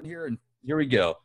Here and here we go.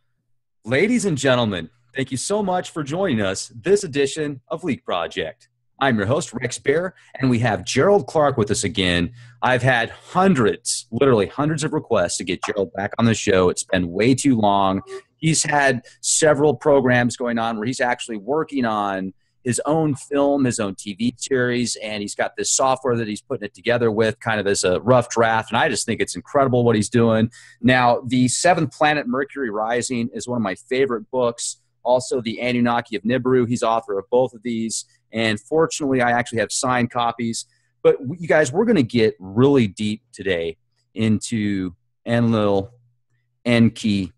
Ladies and gentlemen, thank you so much for joining us this edition of Leak Project. I'm your host, Rex Bear, and we have Gerald Clark with us again. I've had hundreds, literally hundreds of requests to get Gerald back on the show. It's been way too long. He's had several programs going on where he's actually working on his own film, his own TV series, and he's got this software that he's putting it together with kind of as a rough draft, and I just think it's incredible what he's doing. Now, The Seventh Planet Mercury Rising is one of my favorite books. Also, The Anunnaki of Nibiru, he's author of both of these, and fortunately, I actually have signed copies. But you guys, we're going to get really deep today into Enlil, Enki,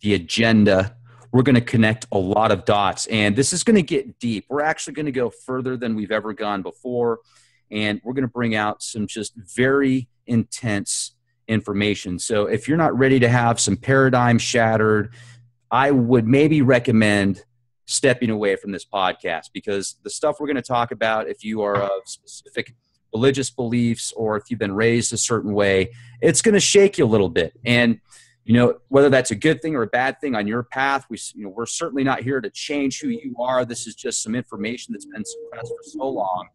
the agenda. We're going to connect a lot of dots, and this is going to get deep. We're actually going to go further than we've ever gone before, and we're going to bring out some just very intense information. So if you're not ready to have some paradigm shattered, I would maybe recommend stepping away from this podcast, because the stuff we're going to talk about, if you are of specific religious beliefs or if you've been raised a certain way, it's going to shake you a little bit. And you know, whether that's a good thing or a bad thing on your path, we're certainly not here to change who you are. This is just some information that's been suppressed for so long.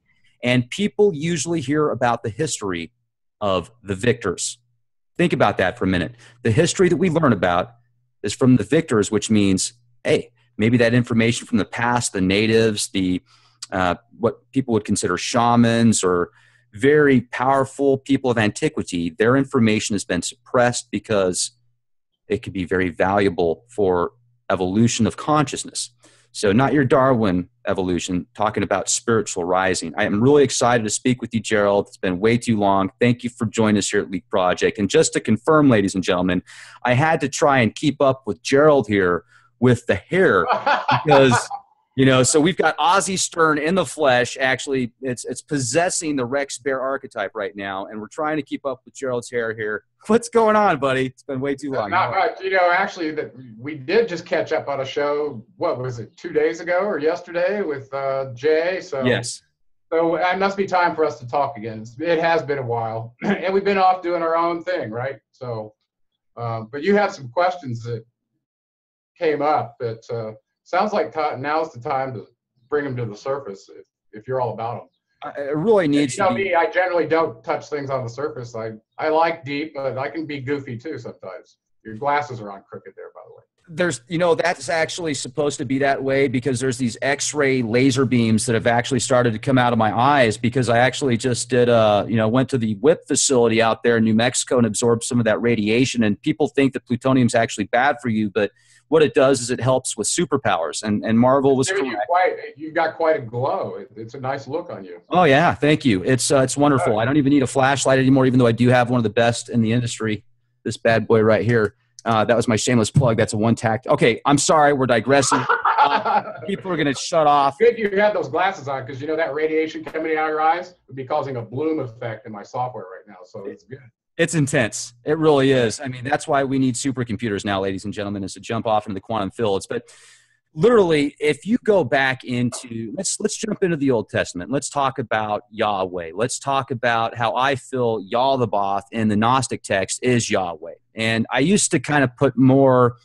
And people usually hear about the history of the victors. Think about that for a minute. The history that we learn about is from the victors, which means, hey, maybe that information from the past, the natives, the what people would consider shamans or very powerful people of antiquity, their information has been suppressed because it could be very valuable for evolution of consciousness. So not your Darwin evolution, talking about spiritual rising. I am really excited to speak with you, Gerald. It's been way too long. Thank you for joining us here at Leak Project. And just to confirm, ladies and gentlemen, I had to try and keep up with Gerald here with the hair because, you know, so we've got Ozzy Stern in the flesh. Actually, it's possessing the Rex Bear archetype right now, and we're trying to keep up with Gerald's hair here. What's going on, buddy? It's been way too long. Not much. You know, actually, we did just catch up on a show, what was it, 2 days ago or yesterday with Jay? So yes. So it must be time for us to talk again. It has been a while, and we've been off doing our own thing, right? So, but you have some questions that came up that sounds like now's the time to bring them to the surface if you're all about them. It really needs to be. Me, I generally don't touch things on the surface. I like deep, but I can be goofy too sometimes. Your glasses are on crooked there, by the way. There's, you know, that's actually supposed to be that way because there's these X-ray laser beams that have actually started to come out of my eyes because I actually just did, went to the WIP facility out there in New Mexico and absorbed some of that radiation. And people think that plutonium is actually bad for you, but what it does is it helps with superpowers. And Marvel was correct. You've got quite a glow. It's a nice look on you. Oh yeah, thank you. It's wonderful. I don't even need a flashlight anymore, even though I do have one of the best in the industry. This bad boy right here. That was my shameless plug. That's a one-tact. Okay, I'm sorry. We're digressing. People are going to shut off. Good you have those glasses on because, you know, that radiation coming out of your eyes would be causing a bloom effect in my software right now. So it's good. It's intense. It really is. I mean, that's why we need supercomputers now, ladies and gentlemen, is to jump off into the quantum fields. But literally, if you go back into, let's jump into the Old Testament. Let's talk about Yahweh. Let's talk about how I feel Yaldabaoth in the Gnostic text is Yahweh. And I used to kind of put more,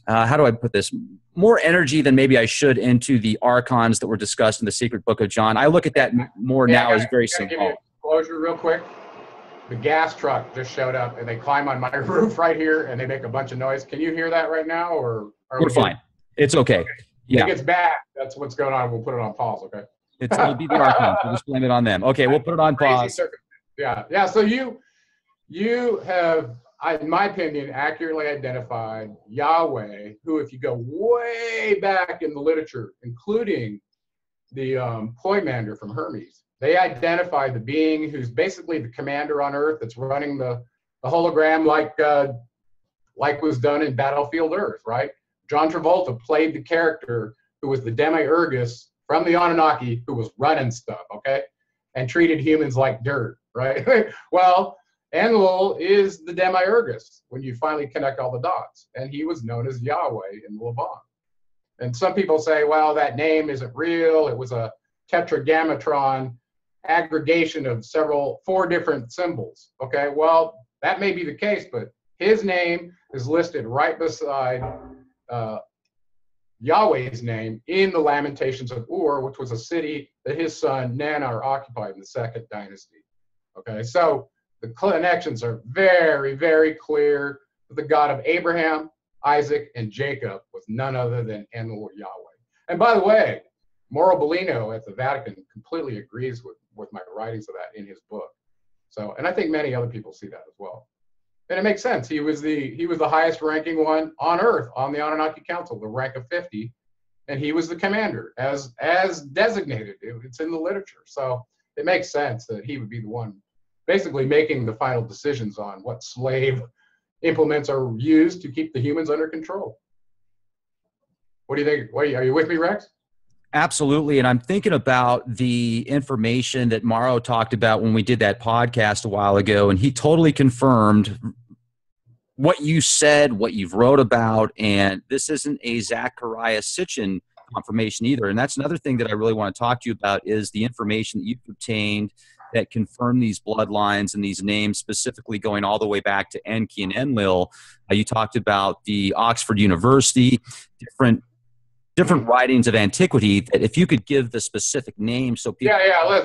how do I put this? More energy than maybe I should into the archons that were discussed in the secret book of John. I look at that more now as very simple. Give you a closure real quick. The gas truck just showed up and they climb on my roof right here and they make a bunch of noise. Can you hear that right now? Or we're fine. It's okay. Yeah. If it gets bad, that's what's going on. We'll put it on pause, okay? It'll be the archons. We'll just blame it on them. Okay, we'll put it on pause. Yeah. So you have, in my opinion, accurately identified Yahweh, who, if you go way back in the literature, including the Poimander from Hermes, they identified the being who's basically the commander on Earth that's running the hologram like was done in Battlefield Earth, right? John Travolta played the character who was the Demiurgus from the Anunnaki who was running stuff, okay? And treated humans like dirt, right? Well, Enlil is the Demiurgus when you finally connect all the dots. And he was known as Yahweh in the Levant. And some people say, well, that name isn't real. It was a tetragrammaton aggregation of 4 different symbols. Okay, well, that may be the case, but His name is listed right beside Yahweh's name in the Lamentations of Ur, which was a city that his son Nannar occupied in the second dynasty. Okay, so the connections are very, very clear. The God of Abraham, Isaac, and Jacob was none other than Enlil Yahweh. And by the way, Mauro Biglino at the Vatican completely agrees with my writings of that in his book. So, and I think many other people see that as well. And it makes sense. He was the highest ranking one on Earth on the Anunnaki Council, the rank of 50, and he was the commander as designated. It's in the literature, so it makes sense that he would be the one basically making the final decisions on what slave implements are used to keep the humans under control. What do you think? Are you with me, Rex? Absolutely. And I'm thinking about the information that Mauro talked about when we did that podcast a while ago, and he totally confirmed what you said, what you've wrote about, and this isn't a Zecharia Sitchin confirmation either. And that's another thing that I really want to talk to you about is the information that you've obtained that confirm these bloodlines and these names, specifically going all the way back to Enki and Enlil. You talked about the Oxford University, different writings of antiquity, that if you could give the specific name so people...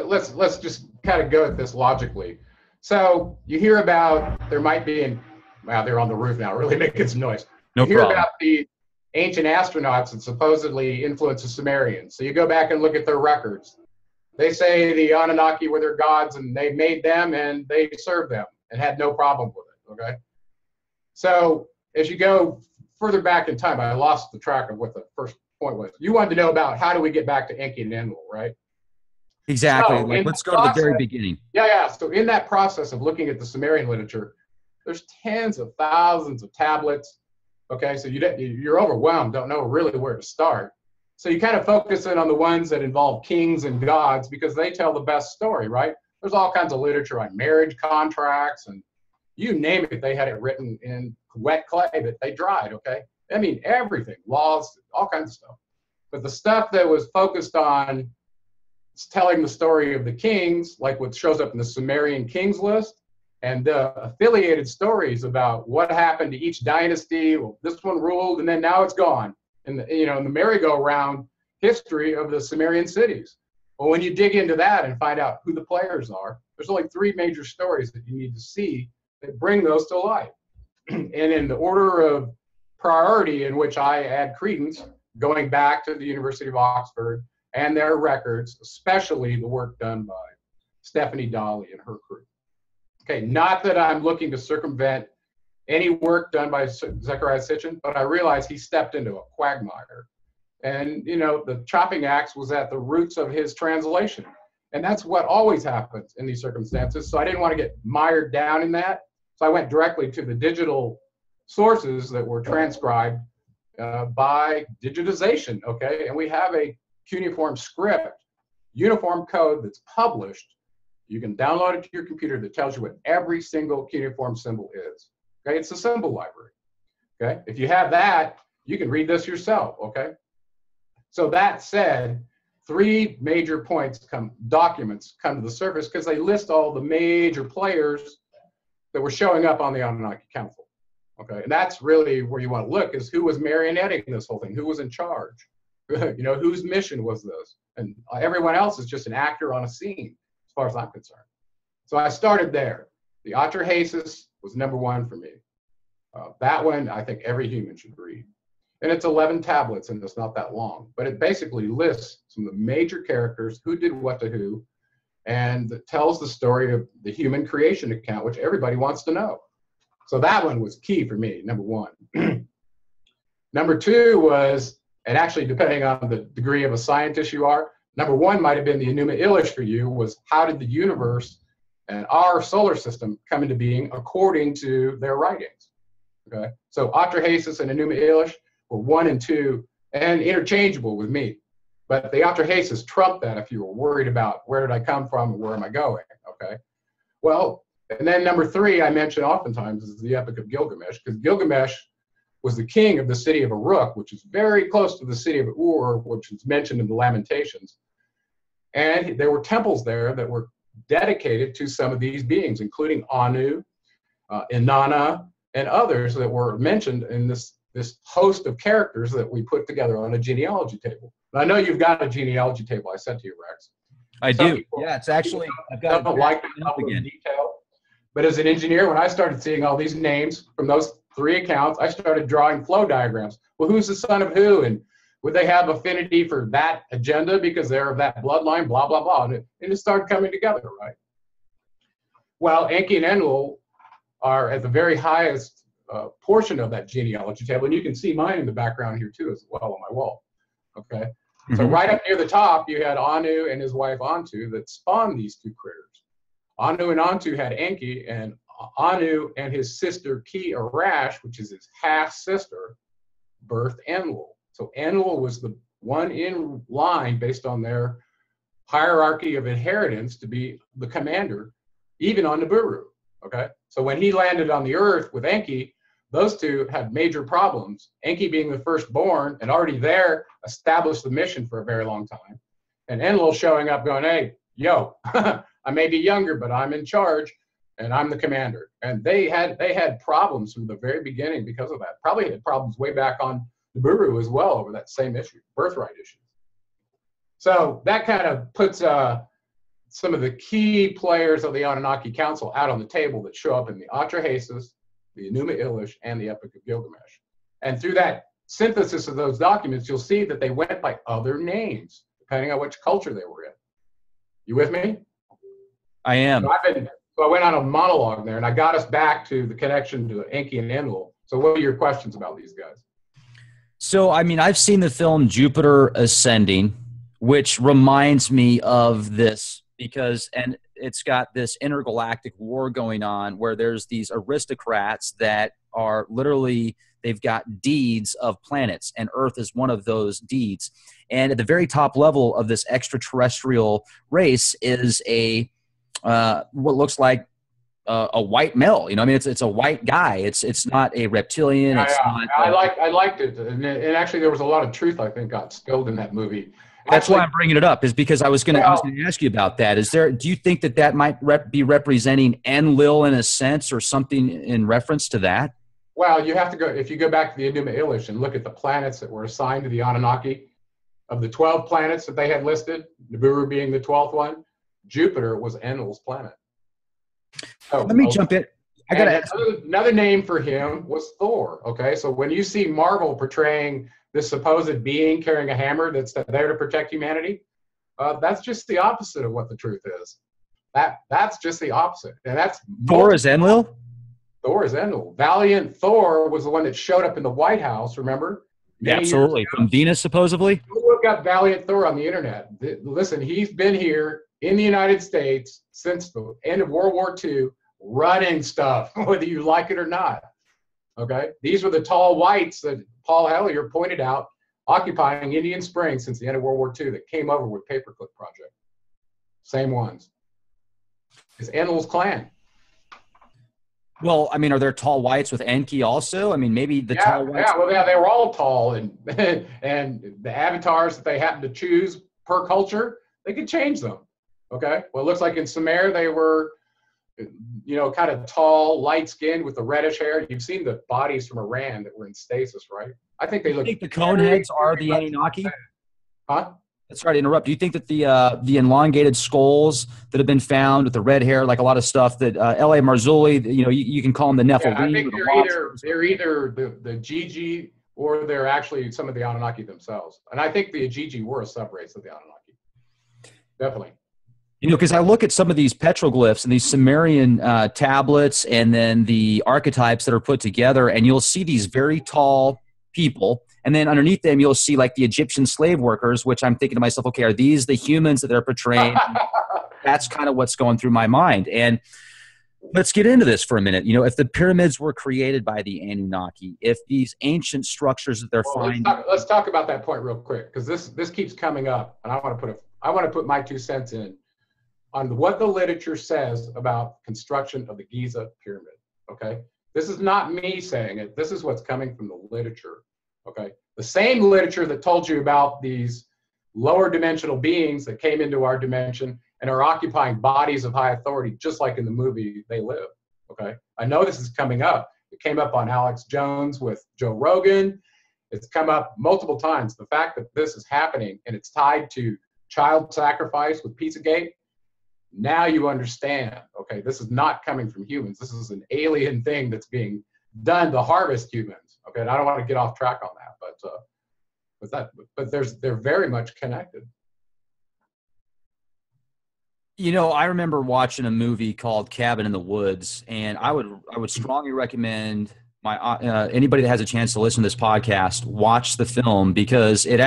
Let's just kind of go at this logically. So you hear about, there might be, wow, they're on the roof now, really making some noise. No you hear problem. about the ancient astronauts that supposedly influenced the Sumerians. So you go back and look at their records. They say the Anunnaki were their gods and they made them and they served them and had no problem with it, okay? So as you go further back in time, I lost the track of what the first point was. You wanted to know about how do we get back to Enki and Enlil, right? Exactly. So let's go to the very beginning. So in that process of looking at the Sumerian literature, there's tens of thousands of tablets. Okay, so you're overwhelmed, don't know really where to start. So you kind of focus in on the ones that involve kings and gods because they tell the best story, right? There's all kinds of literature on marriage contracts and you name it, they had it written in wet clay that they dried, okay? I mean, everything, laws, all kinds of stuff. But the stuff that was focused on telling the story of the kings, like what shows up in the Sumerian kings list, and affiliated stories about what happened to each dynasty. Well, this one ruled, and then now it's gone. And in the merry-go-round history of the Sumerian cities. Well, when you dig into that and find out who the players are, there's only three major stories that you need to see that bring those to light. And in the order of priority in which I add credence, going back to the University of Oxford and their records, especially the work done by Stephanie Dawley and her crew. Okay, not that I'm looking to circumvent any work done by Zecharia Sitchin, but I realized he stepped into a quagmire. And, the chopping axe was at the roots of his translation. And that's what always happens in these circumstances. So I didn't want to get mired down in that. So I went directly to the digital sources that were transcribed by digitization, okay? And we have a cuneiform script, uniform code that's published. You can download it to your computer that tells you what every single cuneiform symbol is. Okay, it's a symbol library. Okay, if you have that, you can read this yourself. Okay, so that said, three major documents come to the surface because they list all the major players that were showing up on the Anunnaki Council. Okay, and that's really where you want to look, is who was marionetting this whole thing, who was in charge, whose mission was this, and everyone else is just an actor on a scene, as far as I'm concerned. So I started there. The Atrahasis was number one for me. That one, I think every human should read. And it's 11 tablets, and it's not that long. But it basically lists some of the major characters, who did what to who, and tells the story of the human creation account, which everybody wants to know. So that one was key for me, number one. Number two was, and actually depending on the degree of a scientist you are, number one might have been the Enuma Elish for you, was how did the universe and our solar system come into being according to their writings. Okay, so Atrahasis and Enuma Elish were 1 and 2 and interchangeable with me. But the Atrahasis trumped that if you were worried about where did I come from and where am I going. Okay, well, and then number 3 I mention oftentimes is the Epic of Gilgamesh, because Gilgamesh was the king of the city of Uruk, which is very close to the city of Ur, which is mentioned in the Lamentations. And there were temples there that were dedicated to some of these beings, including Anu, Inanna, and others that were mentioned in this host of characters that we put together on a genealogy table. And I know you've got a genealogy table I sent to you, Rex. I Some do. people, Yeah, it's actually, I've got don't it like backed the up level of again. detail. But as an engineer, when I started seeing all these names from those 3 accounts, I started drawing flow diagrams. Well, who's the son of who? And would they have affinity for that agenda because they're of that bloodline, blah, blah, blah. And it started coming together, right? Well, Enki and Enlil are at the very highest portion of that genealogy table. And you can see mine in the background here too as well on my wall, okay? So right up near the top, you had Anu and his wife Antu that spawned these 2 critters. Anu and Antu had Enki, and Anu and his sister Ki Arash, which is his half-sister, birthed Enlil. So Enlil was the one in line based on their hierarchy of inheritance to be the commander, even on Nibiru, okay? So when he landed on the earth with Enki, those 2 had major problems. Enki being the firstborn and already there established the mission for a very long time. And Enlil showing up going, hey, yo, I may be younger, but I'm in charge and I'm the commander. And they had problems from the very beginning because of that. Probably had problems way back on Nibiru as well over that same issue, birthright issue. So that kind of puts some of the key players of the Anunnaki Council out on the table that show up in the Atrahasis, the Enuma Elish, and the Epic of Gilgamesh. And through that synthesis of those documents, you'll see that they went by other names, depending on which culture they were in. You with me? I am. So I went on a monologue there, and I got us back to the connection to Enki and Enlil. So what are your questions about these guys? So, I mean, I've seen the film Jupiter Ascending, which reminds me of this because, and it's got this intergalactic war going on where there's these aristocrats that are literally, they've got deeds of planets, and Earth is one of those deeds. And at the very top level of this extraterrestrial race is a what looks like a white male. You know, I mean, it's a white guy. It's not a reptilian. Yeah, it's yeah. not. I liked it, and actually there was a lot of truth I think got spilled in that movie. That's why I'm bringing it up, is because I was going to ask you about that. Do you think that might be representing Enlil in a sense, or something in reference to that? Well, you have to go, if you go back to the Enuma Elish and look at the planets that were assigned to the Anunnaki, of the 12 planets that they had listed, Nibiru being the 12th one, Jupiter was Enlil's planet. So, let me jump in. I got to ask. Another name for him was Thor. Okay, so when you see Marvel portraying this supposed being carrying a hammer that's there to protect humanity, that's just the opposite of what the truth is. That's just the opposite, and that's Thor is Enlil. Thor is Enlil. Valiant Thor was the one that showed up in the White House. Remember? Yeah, absolutely, from Venus supposedly. Look up Valiant Thor on the internet. Listen, he's been here in the United States since the end of World War II, running stuff, whether you like it or not. Okay? These were the tall whites that Paul Hellier pointed out occupying Indian Springs since the end of World War II that came over with Paperclip Project. Same ones. It's Enlil's clan. Well, I mean, are there tall whites with Enki also? I mean, maybe the tall whites. Yeah, well, yeah, they were all tall, and and the avatars that they happened to choose per culture, they could change them. Okay. Well, it looks like in Sumer they were, you know, kind of tall, light-skinned with the reddish hair. You've seen the bodies from Iran that were in stasis, right? I think they look. You think the cone heads are the Anunnaki? Huh? Sorry to interrupt. Do you think that the elongated skulls that have been found with the red hair, like a lot of stuff that L.A. Marzulli, you know, you can call them the Nephilim? Yeah, I think they're either the Gigi or they're actually some of the Anunnaki themselves. And I think the Gigi were a subrace of the Anunnaki. Definitely. You know, because I look at some of these petroglyphs and these Sumerian tablets and then the archetypes that are put together, and you'll see these very tall people. And then underneath them, you'll see like the Egyptian slave workers, which I'm thinking to myself, okay, are these the humans that they're portraying? That's kind of what's going through my mind. And let's get into this for a minute. You know, if the pyramids were created by the Anunnaki, if these ancient structures that they're finding. Let's talk about that point real quick, because this keeps coming up, and I want to put my 2 cents in on what the literature says about construction of the Giza pyramid. Okay, this is not me saying it. This is what's coming from the literature. Okay, the same literature that told you about these lower dimensional beings that came into our dimension and are occupying bodies of high authority, just like in the movie They Live. Okay, I know this is coming up. It came up on Alex Jones with Joe Rogan. It's come up multiple times. The fact that this is happening and it's tied to child sacrifice with Pizzagate, now you understand, okay, this is not coming from humans. This is an alien thing that's being done to harvest humans. Okay, and I don't want to get off track on that, but they're very much connected. You know, I remember watching a movie called Cabin in the Woods, and I would strongly recommend anybody that has a chance to listen to this podcast, watch the film, because it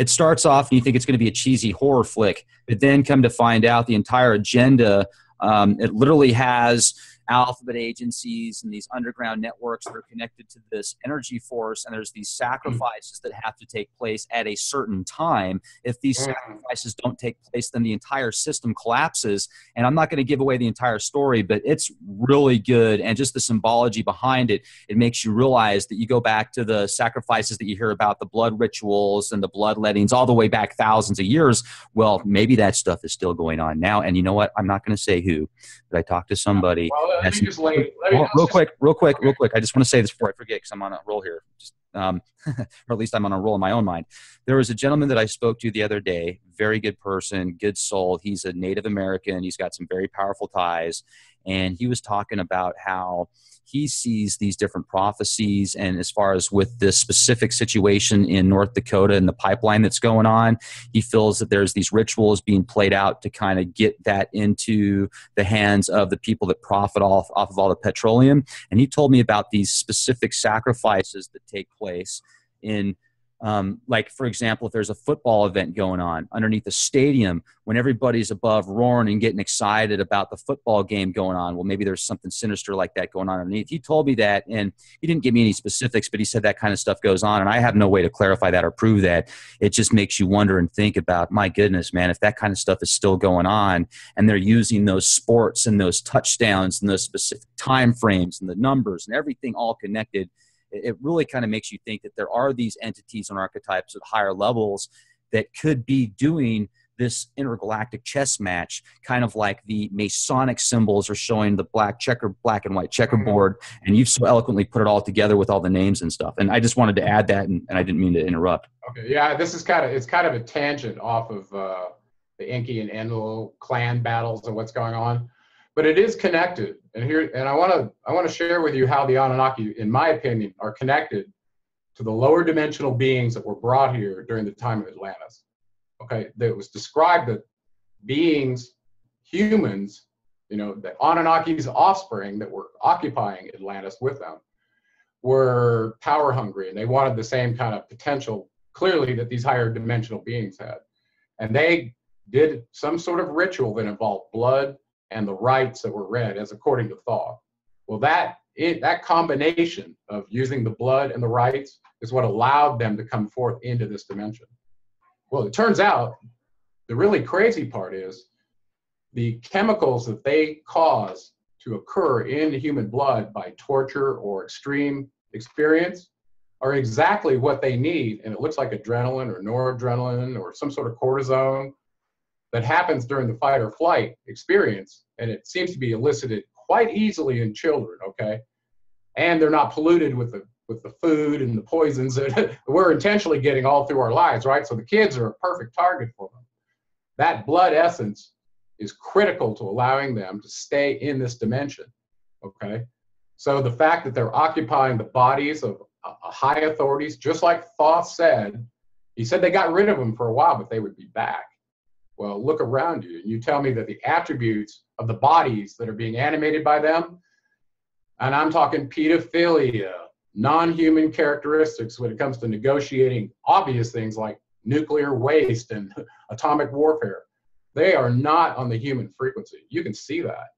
starts off and you think it's going to be a cheesy horror flick, but then come to find out the entire agenda, it literally has alphabet agencies and these underground networks that are connected to this energy force, and there's these sacrifices that have to take place at a certain time. If these sacrifices don't take place, then the entire system collapses. And I'm not going to give away the entire story, but it's really good, and just the symbology behind it, it makes you realize that you go back to the sacrifices that you hear about, the blood rituals and the bloodlettings all the way back thousands of years. Well, maybe that stuff is still going on now. And you know what? I'm not going to say who, but I talked to somebody. Real quick. I just want to say this before I forget, because I'm on a roll here. Or at least I'm on a roll in my own mind. There was a gentleman that I spoke to the other day, very good person, good soul. He's a Native American. He's got some very powerful ties. And he was talking about how he sees these different prophecies, and as far as with this specific situation in North Dakota and the pipeline that's going on, he feels that there's these rituals being played out to kind of get that into the hands of the people that profit off of all the petroleum. And he told me about these specific sacrifices that take place in like, for example, if there's a football event going on underneath the stadium, when everybody's above roaring and getting excited about the football game going on, well, maybe there's something sinister like that going on underneath. He told me that, and he didn't give me any specifics, but he said that kind of stuff goes on, and I have no way to clarify that or prove that. It just makes you wonder and think about, my goodness, man, if that kind of stuff is still going on, and they're using those sports and those touchdowns and those specific time frames and the numbers and everything all connected, it really kind of makes you think that there are these entities and archetypes at higher levels that could be doing this intergalactic chess match, kind of like the Masonic symbols are showing the black and white checkerboard. And you've so eloquently put it all together with all the names and stuff. And I just wanted to add that, and I didn't mean to interrupt. Okay, yeah, this is it's kind of a tangent off of the Enki and Enlil clan battles and what's going on. But it is connected, and I want to share with you how the Anunnaki, in my opinion, are connected to the lower dimensional beings that were brought here during the time of Atlantis. Okay, it was described that beings, humans, the Anunnaki's offspring that were occupying Atlantis with them, were power hungry, and they wanted the same kind of potential, clearly, that these higher dimensional beings had, and they did some sort of ritual that involved blood and the rites that were read as according to Thoth. Well, that combination of using the blood and the rites is what allowed them to come forth into this dimension. Well, it turns out the really crazy part is the chemicals that they cause to occur in human blood by torture or extreme experience are exactly what they need. And it looks like adrenaline or noradrenaline or some sort of cortisone that happens during the fight or flight experience, and it seems to be elicited quite easily in children, okay? And they're not polluted with the food and the poisons that we're intentionally getting all through our lives, right? So the kids are a perfect target for them. That blood essence is critical to allowing them to stay in this dimension, okay? So the fact that they're occupying the bodies of high authorities, just like Thoth said, he said they got rid of them for a while, but they would be back. Well, look around you, and you tell me that the attributes of the bodies that are being animated by them, and I'm talking pedophilia, non-human characteristics when it comes to negotiating obvious things like nuclear waste and atomic warfare, they are not on the human frequency. You can see that.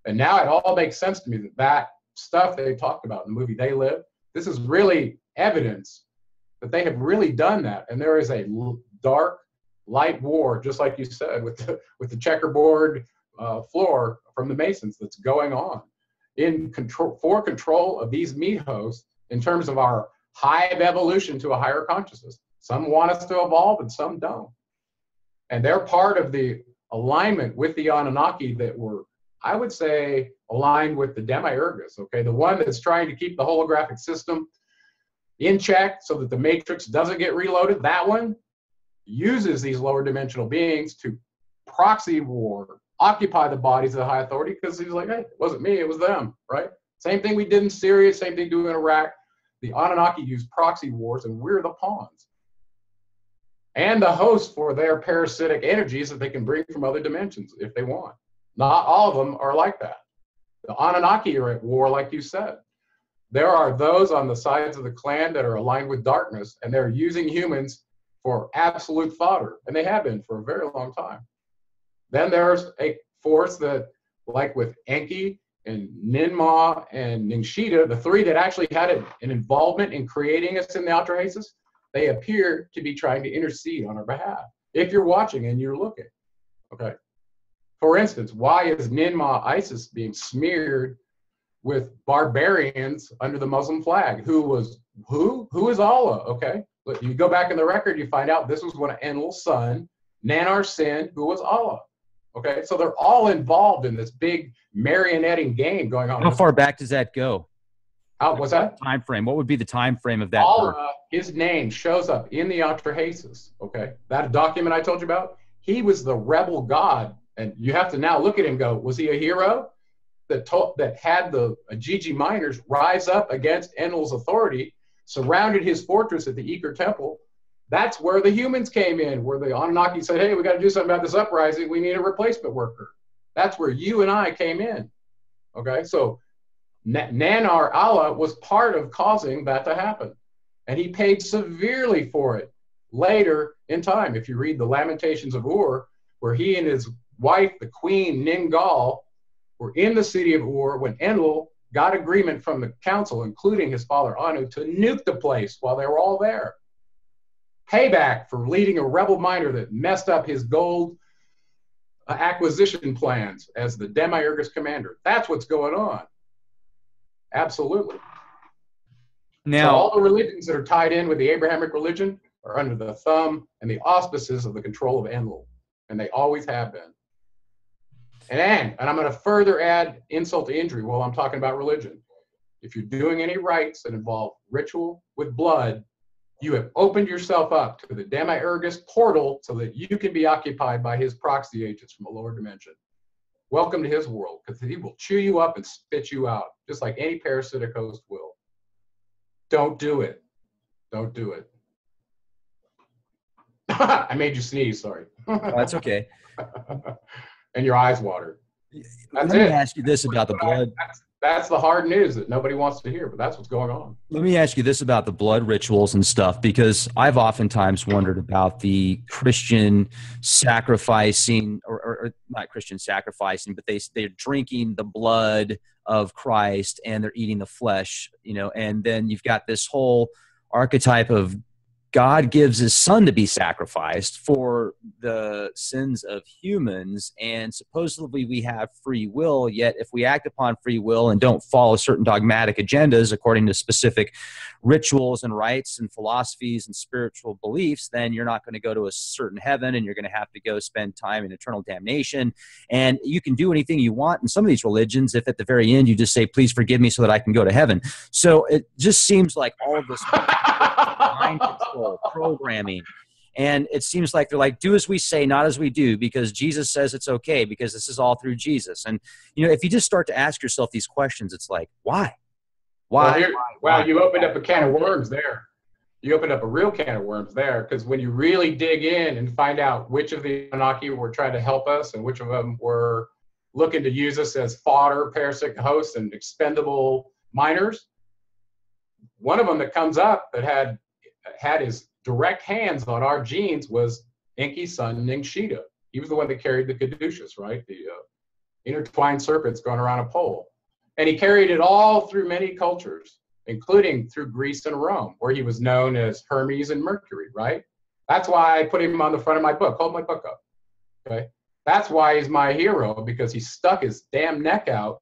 And now it all makes sense to me that stuff they talked about in the movie They Live, this is really evidence that they have really done that. And there is a dark, light war, just like you said, with the checkerboard floor from the Masons that's going on for control of these meat hosts in terms of our hive evolution to a higher consciousness. Some want us to evolve and some don't. And they're part of the alignment with the Anunnaki that were I would say, aligned with the Demiurgus, okay? The one that's trying to keep the holographic system in check so that the matrix doesn't get reloaded. That one uses these lower dimensional beings to proxy war, occupy the bodies of the high authority, because he's like, hey, it wasn't me, it was them, right? Same thing we did in Syria, same thing do in Iraq. The Anunnaki use proxy wars, and we're the pawns. And the host for their parasitic energies that they can bring from other dimensions if they want. Not all of them are like that. The Anunnaki are at war, like you said. There are those on the sides of the clan that are aligned with darkness, and they're using humans for absolute fodder, and they have been for a very long time. Then there's a force that, like with Enki and Ninmah and Ningshita, the three that actually had an involvement in creating us in the Ultrahaces, they appear to be trying to intercede on our behalf. If you're watching and you're looking, okay? For instance, why is Ninmah ISIS being smeared with barbarians under the Muslim flag? Who is Allah, okay? But you go back in the record, you find out this was one of Enlil's son, Nanar Sin, who was Allah. Okay, so they're all involved in this big marionetting game going on. How far back does that go? What's that? Time frame. What would be the time frame of that? Allah, his name shows up in the Ultrahaces. Okay, that document I told you about, he was the rebel god, and you have to now look at him and go, was he a hero that had the Gigi miners rise up against Enlil's authority, surrounded his fortress at the Eker Temple? That's where the humans came in, where the Anunnaki said, hey, we got to do something about this uprising. We need a replacement worker. That's where you and I came in. Okay, so Nanar Allah was part of causing that to happen. And he paid severely for it later in time. If you read the Lamentations of Ur, where he and his wife, the queen Ningal, were in the city of Ur when Enlil got agreement from the council, including his father Anu, to nuke the place while they were all there. Payback for leading a rebel miner that messed up his gold acquisition plans as the Demiurgus commander. That's what's going on. Absolutely. Now, so all the religions that are tied in with the Abrahamic religion are under the thumb and the auspices of the control of Enlil, and they always have been. And I'm going to further add insult to injury while I'm talking about religion. If you're doing any rites that involve ritual with blood, you have opened yourself up to the Demiurgus portal so that you can be occupied by his proxy agents from a lower dimension. Welcome to his world, because he will chew you up and spit you out, just like any parasitic host will. Don't do it. Don't do it. I made you sneeze, sorry. That's okay. And your eyes water. Let me ask you this about the blood. That's the hard news that nobody wants to hear, but that's what's going on. Let me ask you this about the blood rituals and stuff, because I've oftentimes wondered about the Christian sacrificing, or not Christian sacrificing, but they're drinking the blood of Christ and they're eating the flesh, you know, and then you've got this whole archetype of God gives his son to be sacrificed for the sins of humans, and supposedly we have free will, yet if we act upon free will and don't follow certain dogmatic agendas according to specific rituals and rites and philosophies and spiritual beliefs, then you're not going to go to a certain heaven, and you're going to have to go spend time in eternal damnation. And you can do anything you want in some of these religions if at the very end you just say, please forgive me so that I can go to heaven. So it just seems like all of this mind control, programming. And it seems like they're like, do as we say, not as we do, because Jesus says it's okay, because this is all through Jesus. And, you know, if you just start to ask yourself these questions, it's like, why? Why? Well, you opened up a can of worms there. You opened up a real can of worms there, because when you really dig in and find out which of the Anunnaki were trying to help us and which of them were looking to use us as fodder, parasitic hosts, and expendable miners, one of them that comes up that had his direct hands on our genes was Enki's son, Ningshita. He was the one that carried the caduceus, right? The intertwined serpents going around a pole. And he carried it all through many cultures, including through Greece and Rome, where he was known as Hermes and Mercury, right? That's why I put him on the front of my book. Hold my book up, okay? That's why he's my hero, because he stuck his damn neck out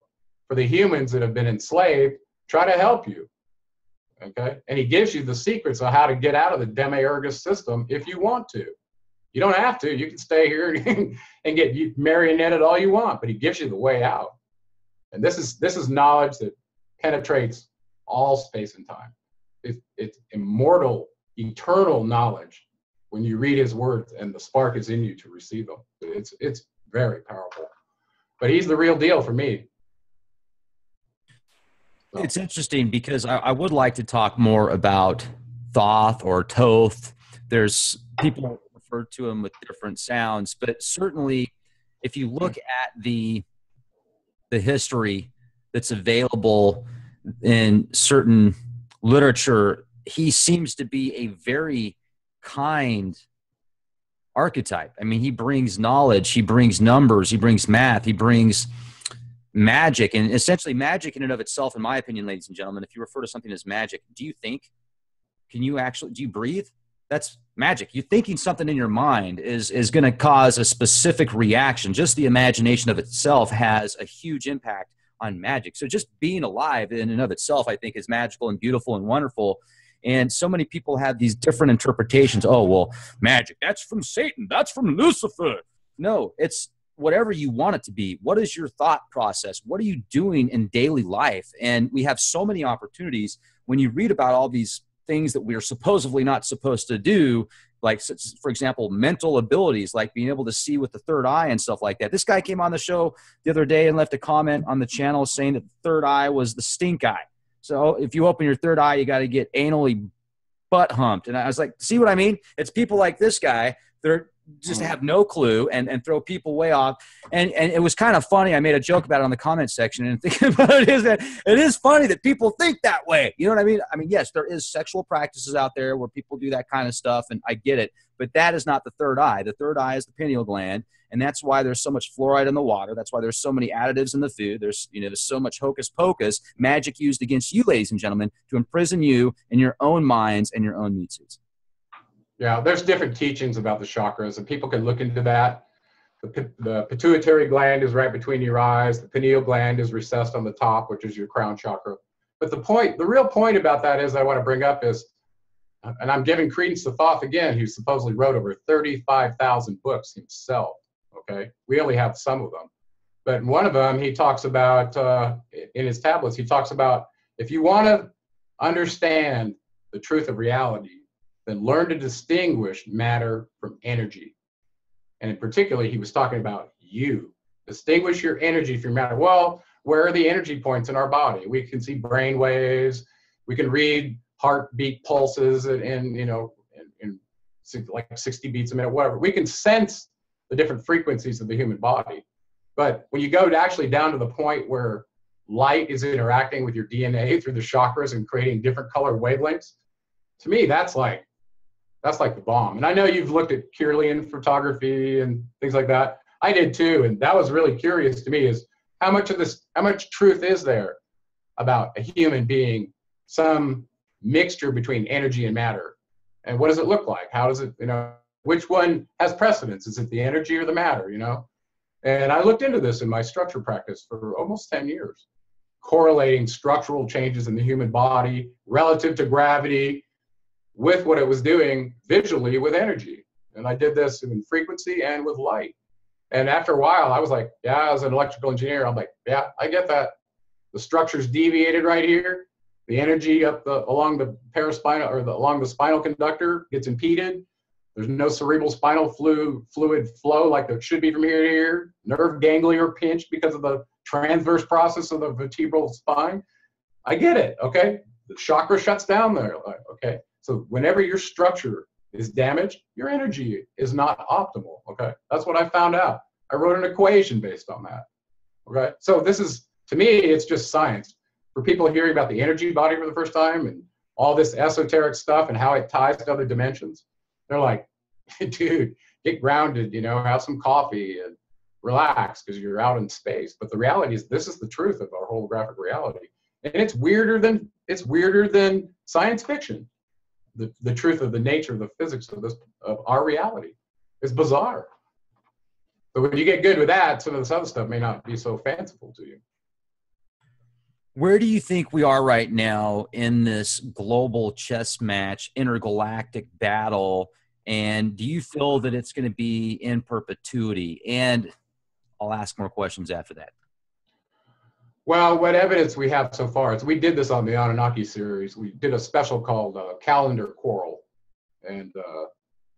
for the humans that have been enslaved, try to help you. Okay, and he gives you the secrets of how to get out of the Demiurgus system if you want to. You don't have to. You can stay here and get marionetted all you want, but he gives you the way out. And this is knowledge that penetrates all space and time. It's immortal, eternal knowledge when you read his words, and the spark is in you to receive them. It's very powerful. But he's the real deal for me. So. It's interesting because I would like to talk more about Thoth or Toth. There's people refer to him with different sounds, but certainly if you look at the history that's available in certain literature, he seems to be a very kind archetype. I mean, he brings knowledge, he brings numbers, he brings math, he brings magic, and essentially magic in and of itself, in my opinion, ladies and gentlemen, if you refer to something as magic, do you think? Do you breathe? That's magic. You're thinking something in your mind is going to cause a specific reaction. Just the imagination of itself has a huge impact on magic. So just being alive in and of itself, I think, is magical and beautiful and wonderful. And so many people have these different interpretations. Oh, well, magic, that's from Satan. That's from Lucifer. No, it's whatever you want it to be. What is your thought process? What are you doing in daily life? And we have so many opportunities when you read about all these things that we are supposedly not supposed to do, like, for example, mental abilities, like being able to see with the third eye and stuff like that. This guy came on the show the other day and left a comment on the channel saying that the third eye was the stink eye. So if you open your third eye, you got to get anally butt humped. And I was like, see what I mean? It's people like this guy. They're just have no clue and throw people way off. And it was kind of funny. I made a joke about it on the comment section, and thinking about it is that it is funny that people think that way. You know what I mean? I mean, yes, there is sexual practices out there where people do that kind of stuff, and I get it, but that is not the third eye. The third eye is the pineal gland. And that's why there's so much fluoride in the water. That's why there's so many additives in the food. There's so much hocus pocus, magic used against you, ladies and gentlemen, to imprison you in your own minds and your own meat suits. Yeah, there's different teachings about the chakras, and people can look into that. The pituitary gland is right between your eyes. The pineal gland is recessed on the top, which is your crown chakra. But the real point about that is I want to bring up is, and I'm giving credence to Thoth again, who supposedly wrote over 35,000 books himself. Okay, we only have some of them, but in one of them he talks about in his tablets, he talks about, if you want to understand the truth of reality, then learn to distinguish matter from energy. And in particular, he was talking about you. Distinguish your energy from matter. Well, where are the energy points in our body? We can see brain waves. We can read heartbeat pulses in like 60 beats a minute, whatever. We can sense the different frequencies of the human body. But when you go actually down to the point where light is interacting with your DNA through the chakras and creating different color wavelengths, to me, that's like the bomb. And I know you've looked at Kirlian photography and things like that. I did too. And that was really curious to me, is how much truth is there about a human being, some mixture between energy and matter? And what does it look like? How does it, which one has precedence? Is it the energy or the matter, And I looked into this in my structure practice for almost 10 years, correlating structural changes in the human body relative to gravity with what it was doing visually with energy. And I did this in frequency and with light. And after a while, I was like, yeah, as an electrical engineer, I'm like, yeah, I get that. The structure's deviated right here. The energy along the paraspinal or along the spinal conductor gets impeded. There's no cerebral spinal fluid flow like there should be from here to here. Nerve ganglia are pinched because of the transverse process of the vertebral spine. I get it, okay? The chakra shuts down there, okay? So whenever your structure is damaged, your energy is not optimal, okay? That's what I found out. I wrote an equation based on that, okay? So this is, to me, it's just science. For people hearing about the energy body for the first time and all this esoteric stuff and how it ties to other dimensions, they're like, dude, get grounded, have some coffee and relax because you're out in space. But the reality is, this is the truth of our holographic reality. And it's weirder than science fiction. The truth of the nature of the physics of our reality is bizarre. But when you get good with that, some of this other stuff may not be so fanciful to you. Where do you think we are right now in this global chess match, intergalactic battle? And do you feel that it's going to be in perpetuity? And I'll ask more questions after that. Well, what evidence we have so far is we did this on the Anunnaki series. We did a special called Calendar Quarrel. And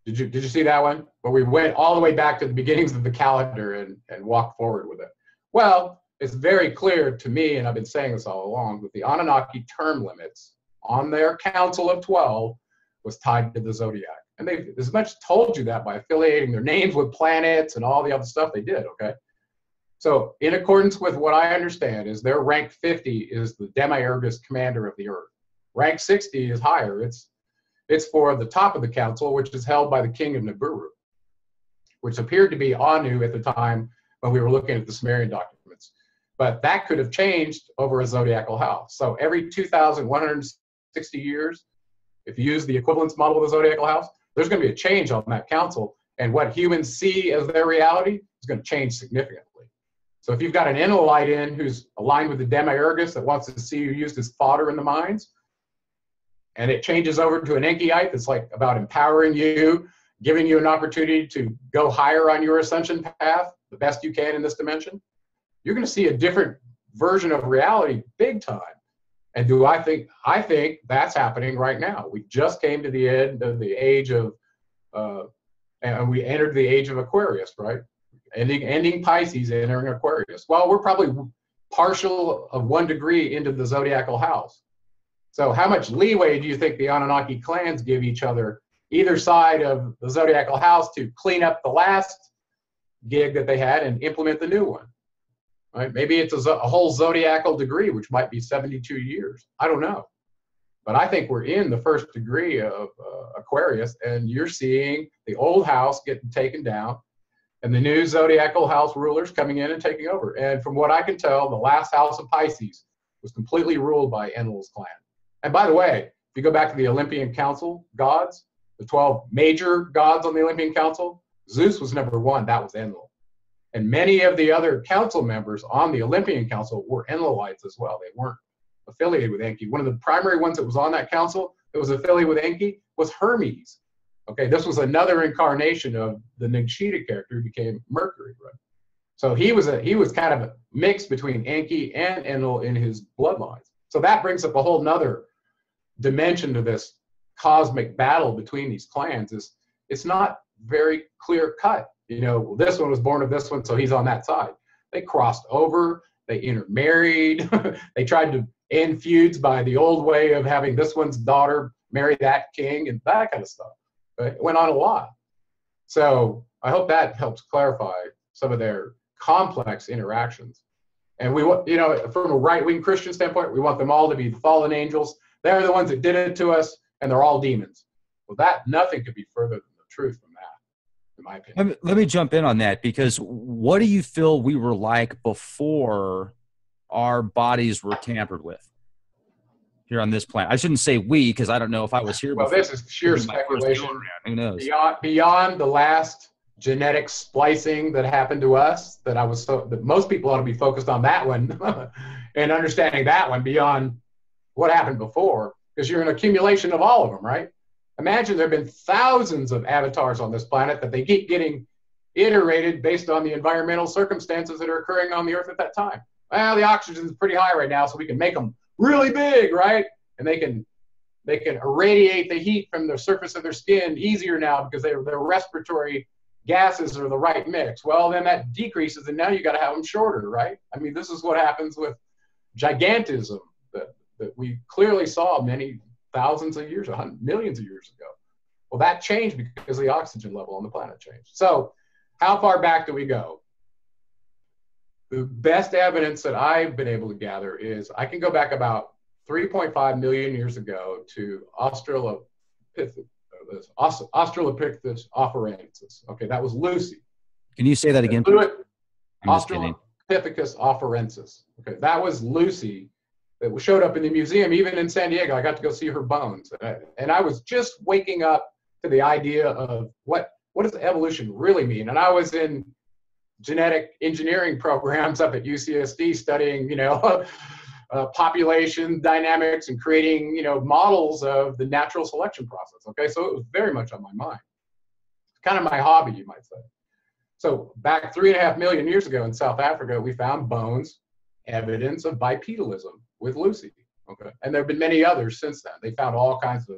did you see that one? Where we went all the way back to the beginnings of the calendar and walked forward with it. Well, it's very clear to me, and I've been saying this all along, that the Anunnaki term limits on their Council of 12 was tied to the zodiac. And they've as much told you that by affiliating their names with planets and all the other stuff they did, okay? So in accordance with what I understand is their rank 50 is the Demiurgus commander of the earth. Rank 60 is higher. It's for the top of the council, which is held by the king of Nibiru, which appeared to be Anu at the time when we were looking at the Sumerian documents. But that could have changed over a zodiacal house. So every 2,160 years, if you use the equivalence model of the zodiacal house, there's going to be a change on that council. And what humans see as their reality is going to change significantly. So if you've got an Enlilite in who's aligned with the Demiurgus that wants to see you used as fodder in the mines, and it changes over to an Enkiite that's like about empowering you, giving you an opportunity to go higher on your ascension path, the best you can in this dimension, you're going to see a different version of reality big time. And I think that's happening right now. We just came to the end of the age of, and we entered the age of Aquarius, right? Ending Pisces, entering Aquarius. Well, we're probably partial of 1 degree into the zodiacal house. So how much leeway do you think the Anunnaki clans give each other, either side of the zodiacal house, to clean up the last gig that they had and implement the new one? Right? Maybe it's a whole zodiacal degree, which might be 72 years. I don't know. But I think we're in the first degree of Aquarius, and you're seeing the old house getting taken down and the new zodiacal house rulers coming in and taking over. And from what I can tell, the last house of Pisces was completely ruled by Enlil's clan. And by the way, if you go back to the Olympian Council gods, the 12 major gods on the Olympian Council, Zeus was number 1. That was Enlil. And many of the other council members on the Olympian Council were Enlilites as well. They weren't affiliated with Enki. One of the primary ones that was on that council that was affiliated with Enki was Hermes. Okay, this was another incarnation of the Nigshita character who became Mercury, right? So he was kind of a mix between Enki and Enlil in his bloodlines. So that brings up a whole nother dimension to this cosmic battle between these clans. It's not very clear cut. You know, this one was born of this one, so he's on that side. They crossed over, they intermarried, they tried to end feuds by the old way of having this one's daughter marry that king and that kind of stuff. But it went on a lot. So I hope that helps clarify some of their complex interactions. And we want, you know, from a right-wing Christian standpoint, we want them all to be fallen angels. They're the ones that did it to us, and they're all demons. Well, nothing could be further than the truth from that, in my opinion. Let me jump in on that, because what do you feel we were like before our bodies were tampered with here on this planet? I shouldn't say we, because I don't know if I was here before. Well, this is sheer speculation. Who knows? Beyond the last genetic splicing that happened to us, that most people ought to be focused on that one and understanding that one beyond what happened before, because you're an accumulation of all of them, right? Imagine there have been thousands of avatars on this planet that they keep getting iterated based on the environmental circumstances that are occurring on the Earth at that time. Well, the oxygen is pretty high right now, so we can make them really big, right? And they can irradiate the heat from the surface of their skin easier now because their respiratory gases are the right mix. Well, then that decreases, and now you got to have them shorter, right? I mean, this is what happens with gigantism that we clearly saw many thousands of years, millions of years ago. Well, that changed because the oxygen level on the planet changed. So how far back do we go? The best evidence that I've been able to gather is I can go back about 3.5 million years ago to Australopithecus afarensis. Okay, that was Lucy. Can you say that again? Australopithecus afarensis. Okay, that was Lucy that showed up in the museum, even in San Diego. I got to go see her bones. And I was just waking up to the idea of what does evolution really mean? And I was in genetic engineering programs up at UCSD studying, population dynamics and creating, models of the natural selection process. Okay, so it was very much on my mind. kind of my hobby, you might say. So back 3.5 million years ago in South Africa, we found bones, evidence of bipedalism with Lucy. Okay, and there have been many others since then. They found all kinds of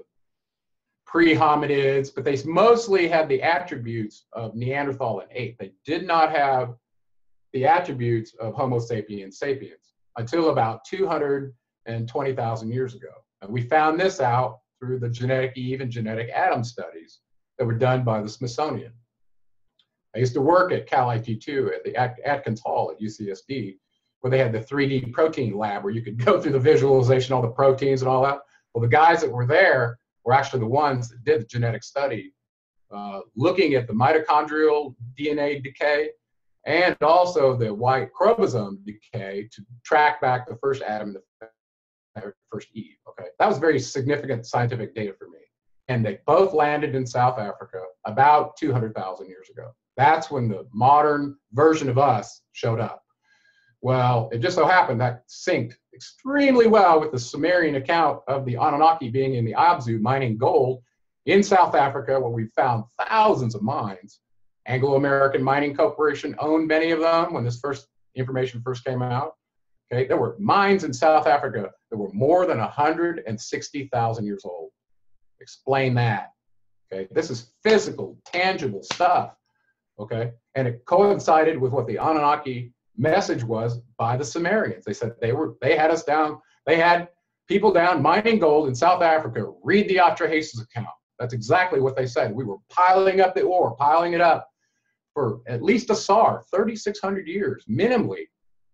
pre-hominids, but they mostly had the attributes of Neanderthal and ape. They did not have the attributes of Homo sapiens sapiens until about 220,000 years ago. And we found this out through the genetic Eve and genetic Adam studies that were done by the Smithsonian. I used to work at Cal IT2 at the Atkins Hall at UCSD, where they had the 3D protein lab where you could go through the visualization, all the proteins and all that. Well, the guys that were there were actually the ones that did the genetic study, looking at the mitochondrial DNA decay and also the Y chromosome decay to track back the first Adam and the first Eve. Okay, that was very significant scientific data for me. And they both landed in South Africa about 200,000 years ago. That's when the modern version of us showed up. Well, it just so happened that synced extremely well with the Sumerian account of the Anunnaki being in the Abzu mining gold in South Africa, where we found thousands of mines. Anglo-American Mining Corporation owned many of them when this information first came out. Okay, there were mines in South Africa that were more than 160,000 years old. Explain that. Okay, this is physical, tangible stuff. Okay, and it coincided with what the Anunnaki message was by the Sumerians. They said they had us down, they had people down mining gold in South Africa. Read the Atrahasis account. That's exactly what they said. We were piling up the ore, piling it up for at least a SAR, 3,600 years, minimally.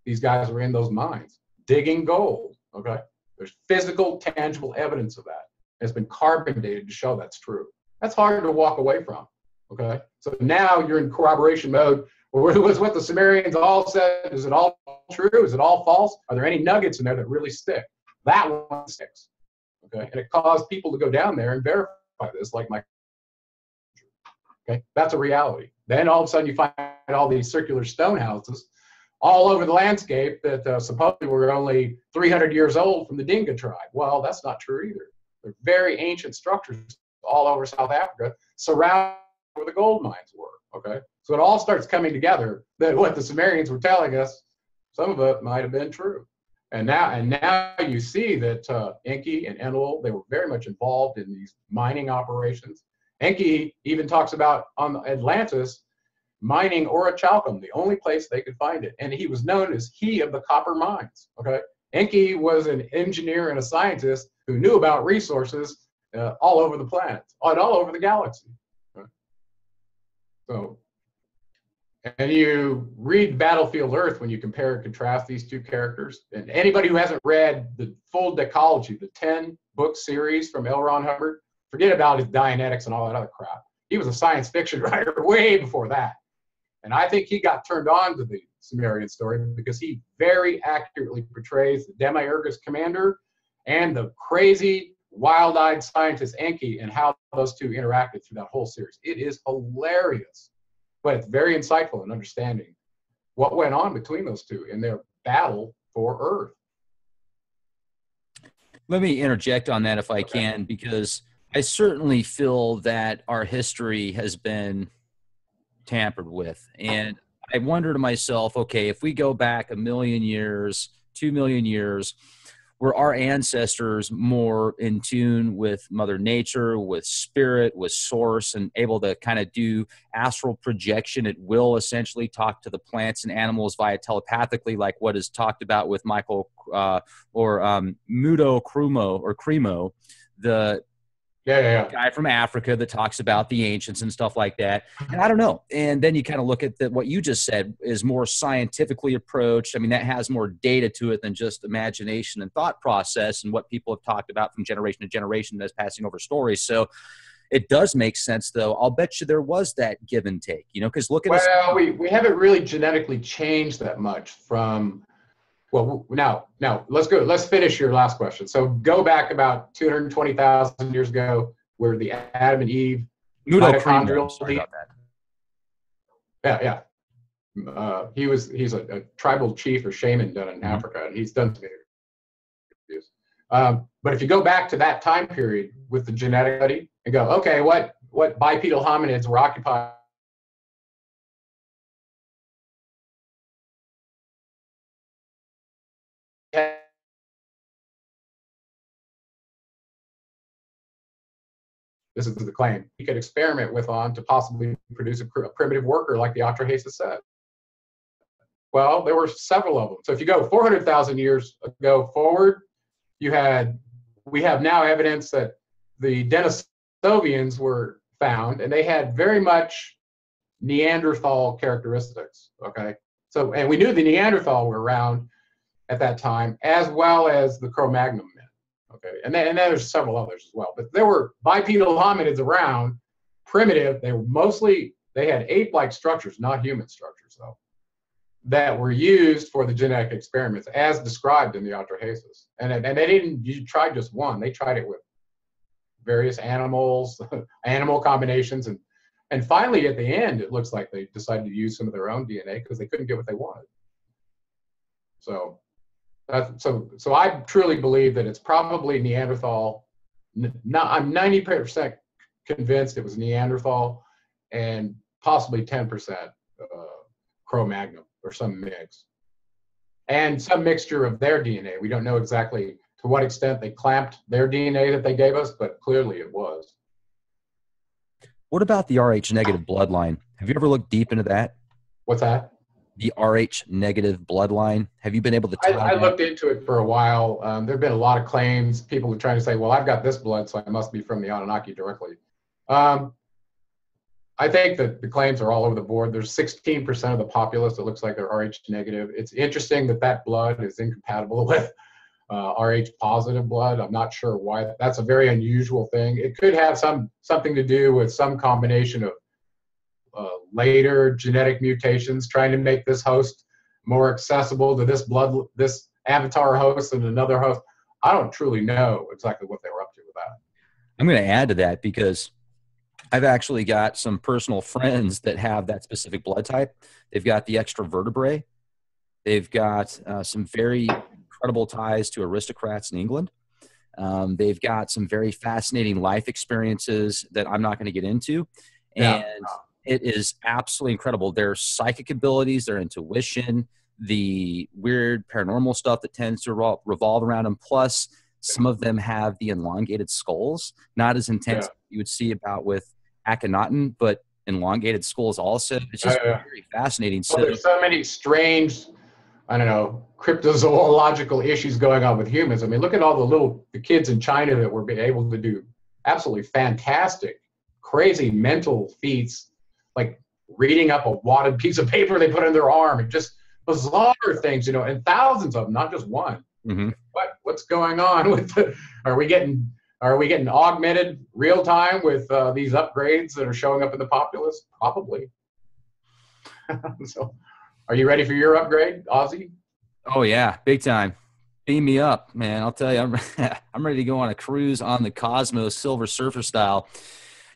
These guys were in those mines, digging gold, okay? There's physical, tangible evidence of that. It's been carbon dated to show that's true. That's hard to walk away from, okay? So now you're in corroboration mode. Well, was what the Sumerians all said, is it all true? Is it all false? Are there any nuggets in there that really stick? That one sticks, okay? And it caused people to go down there and verify this, like my, okay? That's a reality. Then all of a sudden you find all these circular stone houses all over the landscape that supposedly were only 300 years old from the Dinka tribe. Well, that's not true either. They're very ancient structures all over South Africa, surrounding where the gold mines were, okay? So it all starts coming together that what the Sumerians were telling us, some of it might have been true. And now you see that Enki and Enlil, they were very much involved in these mining operations. Enki even talks about on Atlantis mining orichalcum, the only place they could find it. And he was known as he of the copper mines, okay? Enki was an engineer and a scientist who knew about resources all over the planet, all over the galaxy. Right? So, and you read Battlefield Earth when you compare and contrast these two characters. And anybody who hasn't read the full decology, the 10-book series from L. Ron Hubbard, forget about his Dianetics and all that other crap. He was a science fiction writer way before that. And I think he got turned on to the Sumerian story because he very accurately portrays the Demiurgus commander and the crazy, wild-eyed scientist Enki and how those two interacted through that whole series. It is hilarious, but it's very insightful in understanding what went on between those two in their battle for Earth. Let me interject on that if I can, because I certainly feel that our history has been tampered with. And I wonder to myself, okay, if we go back 1 million years, 2 million years, were our ancestors more in tune with Mother Nature, with spirit, with source, and able to kind of do astral projection at will, essentially talk to the plants and animals via telepathically, like what is talked about with Michael Mudo Cremo, the guy from Africa that talks about the ancients and stuff like that. And I don't know. And then you kind of look at what you just said is more scientifically approached. I mean, that has more data to it than just imagination and thought process and what people have talked about from generation to generation as passing over stories. So it does make sense, though. I'll bet you there was that give and take, you know, because look at we haven't really genetically changed that much from. Well, now let's finish your last question. So go back about 220,000 years ago, where the Adam and Eve mitochondrial. Sorry about that. He's a tribal chief or shaman down in Africa, and he's done some interviews. But if you go back to that time period with the genetic study and go, okay, what what bipedal hominids were occupying. This is the claim he could experiment with on to possibly produce a primitive worker like the Atrahasis said. Well, there were several of them. So if you go 400,000 years ago forward, we have now evidence that the Denisovians were found, and they had very much Neanderthal characteristics. Okay, so and we knew the Neanderthal were around at that time, as well as the Cro-Magnon men. Okay, and then there's several others as well, but there were bipedal hominids around, primitive. They had ape-like structures, not human structures though, that were used for the genetic experiments as described in the Atrahasis. And they didn't try just one; they tried it with various animals, animal combinations, and finally at the end, it looks like they decided to use some of their own DNA because they couldn't get what they wanted. So I truly believe that it's probably Neanderthal. I'm 90% convinced it was Neanderthal, and possibly 10% Cro-Magnon or some mix, and some mixture of their DNA. We don't know exactly to what extent they clamped their DNA that they gave us, but clearly it was. What about the Rh negative bloodline? Have you ever looked deep into that? What's that? The Rh negative bloodline. Have you been able to I looked into it for a while. There have been a lot of claims. People are trying to say, well, I've got this blood, so I must be from the Anunnaki directly. I think that the claims are all over the board. There's 16% of the populace that looks like they're Rh negative. It's interesting that blood is incompatible with Rh positive blood. I'm not sure why. That's a very unusual thing. It could have something to do with some combination of later genetic mutations trying to make this host more accessible to this avatar host and another host. I don't truly know exactly what they were up to with that. I'm going to add to that because I've actually got some personal friends that have that specific blood type. They've got the extra vertebrae. They've got some very incredible ties to aristocrats in England. They've got some very fascinating life experiences that I'm not going to get into. And it is absolutely incredible. Their psychic abilities, their intuition, the weird paranormal stuff that tends to revolve around them. Plus, some of them have the elongated skulls, not as intense as you would see about with Akhenaten, but elongated skulls also. It's just very fascinating. Well, there's so many strange, I don't know, cryptozoological issues going on with humans. I mean, look at all the kids in China that were able to do absolutely fantastic, crazy mental feats, like reading up a wadded piece of paper they put in their arm, and just bizarre things, and thousands of them, not just one. Mm-hmm. What's going on with are we getting augmented real time with these upgrades that are showing up in the populace? Probably. So, are you ready for your upgrade, Ozzy? Oh yeah, big time. Beam me up, man. I'll tell you, I'm ready to go on a cruise on the Cosmos Silver Surfer style.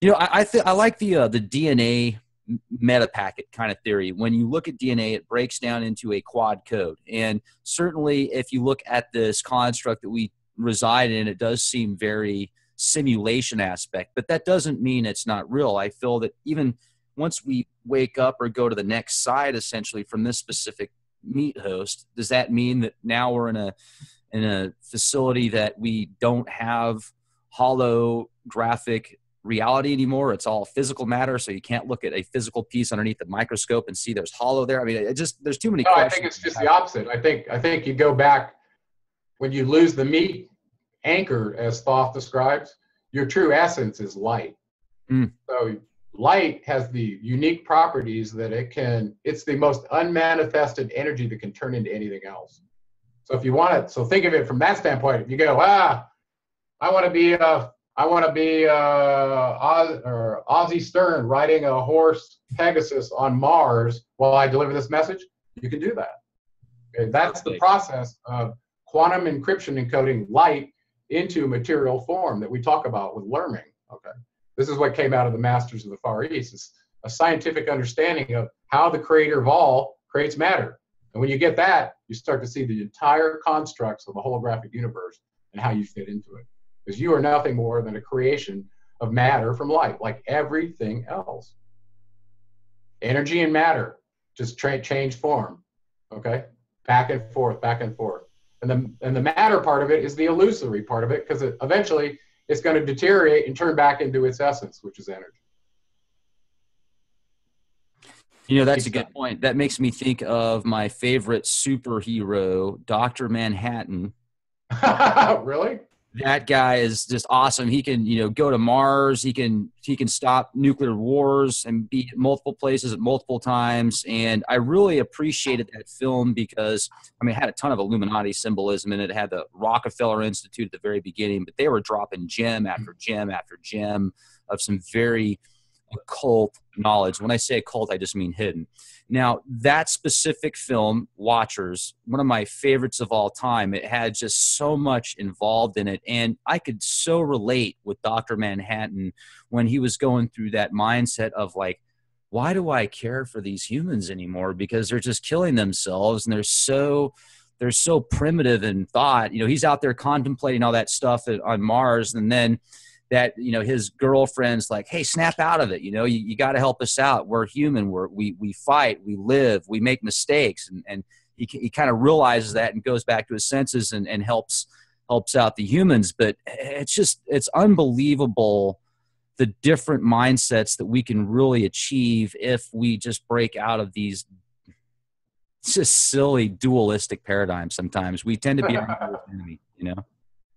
I like the DNA meta packet kind of theory. When you look at DNA, it breaks down into a quad code. And certainly if you look at this construct that we reside in, it does seem very simulation aspect, but that doesn't mean it's not real. I feel that even once we wake up or go to the next side, essentially from this specific meat host, does that mean that now we're in a facility that we don't have holographic reality anymore? It's all physical matter, so you can't look at a physical piece underneath the microscope and see there's hollow there. I mean, there's too many questions. I think it's just the opposite. I think you go back when you lose the meat anchor, as Thoth describes, your true essence is light. So light has the unique properties that it's the most unmanifested energy that can turn into anything else. So if you want it, so think of it from that standpoint. If you go, I want to be Ozzy Stern riding a horse Pegasus on Mars while I deliver this message, you can do that. Okay, that's the process of quantum encryption encoding light into material form that we talk about with learning. Okay, this is what came out of the Masters of the Far East. It's a scientific understanding of how the creator of all creates matter. And when you get that, you start to see the entire constructs of the holographic universe and how you fit into it. Because you are nothing more than a creation of matter from light, like everything else. Energy and matter just change form, okay? Back and forth, back and forth. And the matter part of it is the illusory part of it, because eventually it's going to deteriorate and turn back into its essence, which is energy. You know, that's a good point. That makes me think of my favorite superhero, Dr. Manhattan. Really? That guy is just awesome. He can, you know, go to Mars. He can stop nuclear wars and be at multiple places at multiple times. And I really appreciated that film because, I mean, it had a ton of Illuminati symbolism in it. It had the Rockefeller Institute at the very beginning, but they were dropping gem after gem after gem of some very occult knowledge. When I say occult, I just mean hidden. Now, that specific film, Watchers, one of my favorites of all time, it had just so much involved in it. And I could so relate with Dr. Manhattan when he was going through that mindset of like, why do I care for these humans anymore? Because they're just killing themselves and they're so primitive in thought. You know, he's out there contemplating all that stuff on Mars, and then that, you know, his girlfriend's like, hey, snap out of it. You know, you got to help us out. We're human. We fight, we live, we make mistakes. And he kind of realizes that and goes back to his senses and helps out the humans. But it's unbelievable the different mindsets that we can really achieve if we just break out of these just silly dualistic paradigms. Sometimes we tend to be our enemy, you know?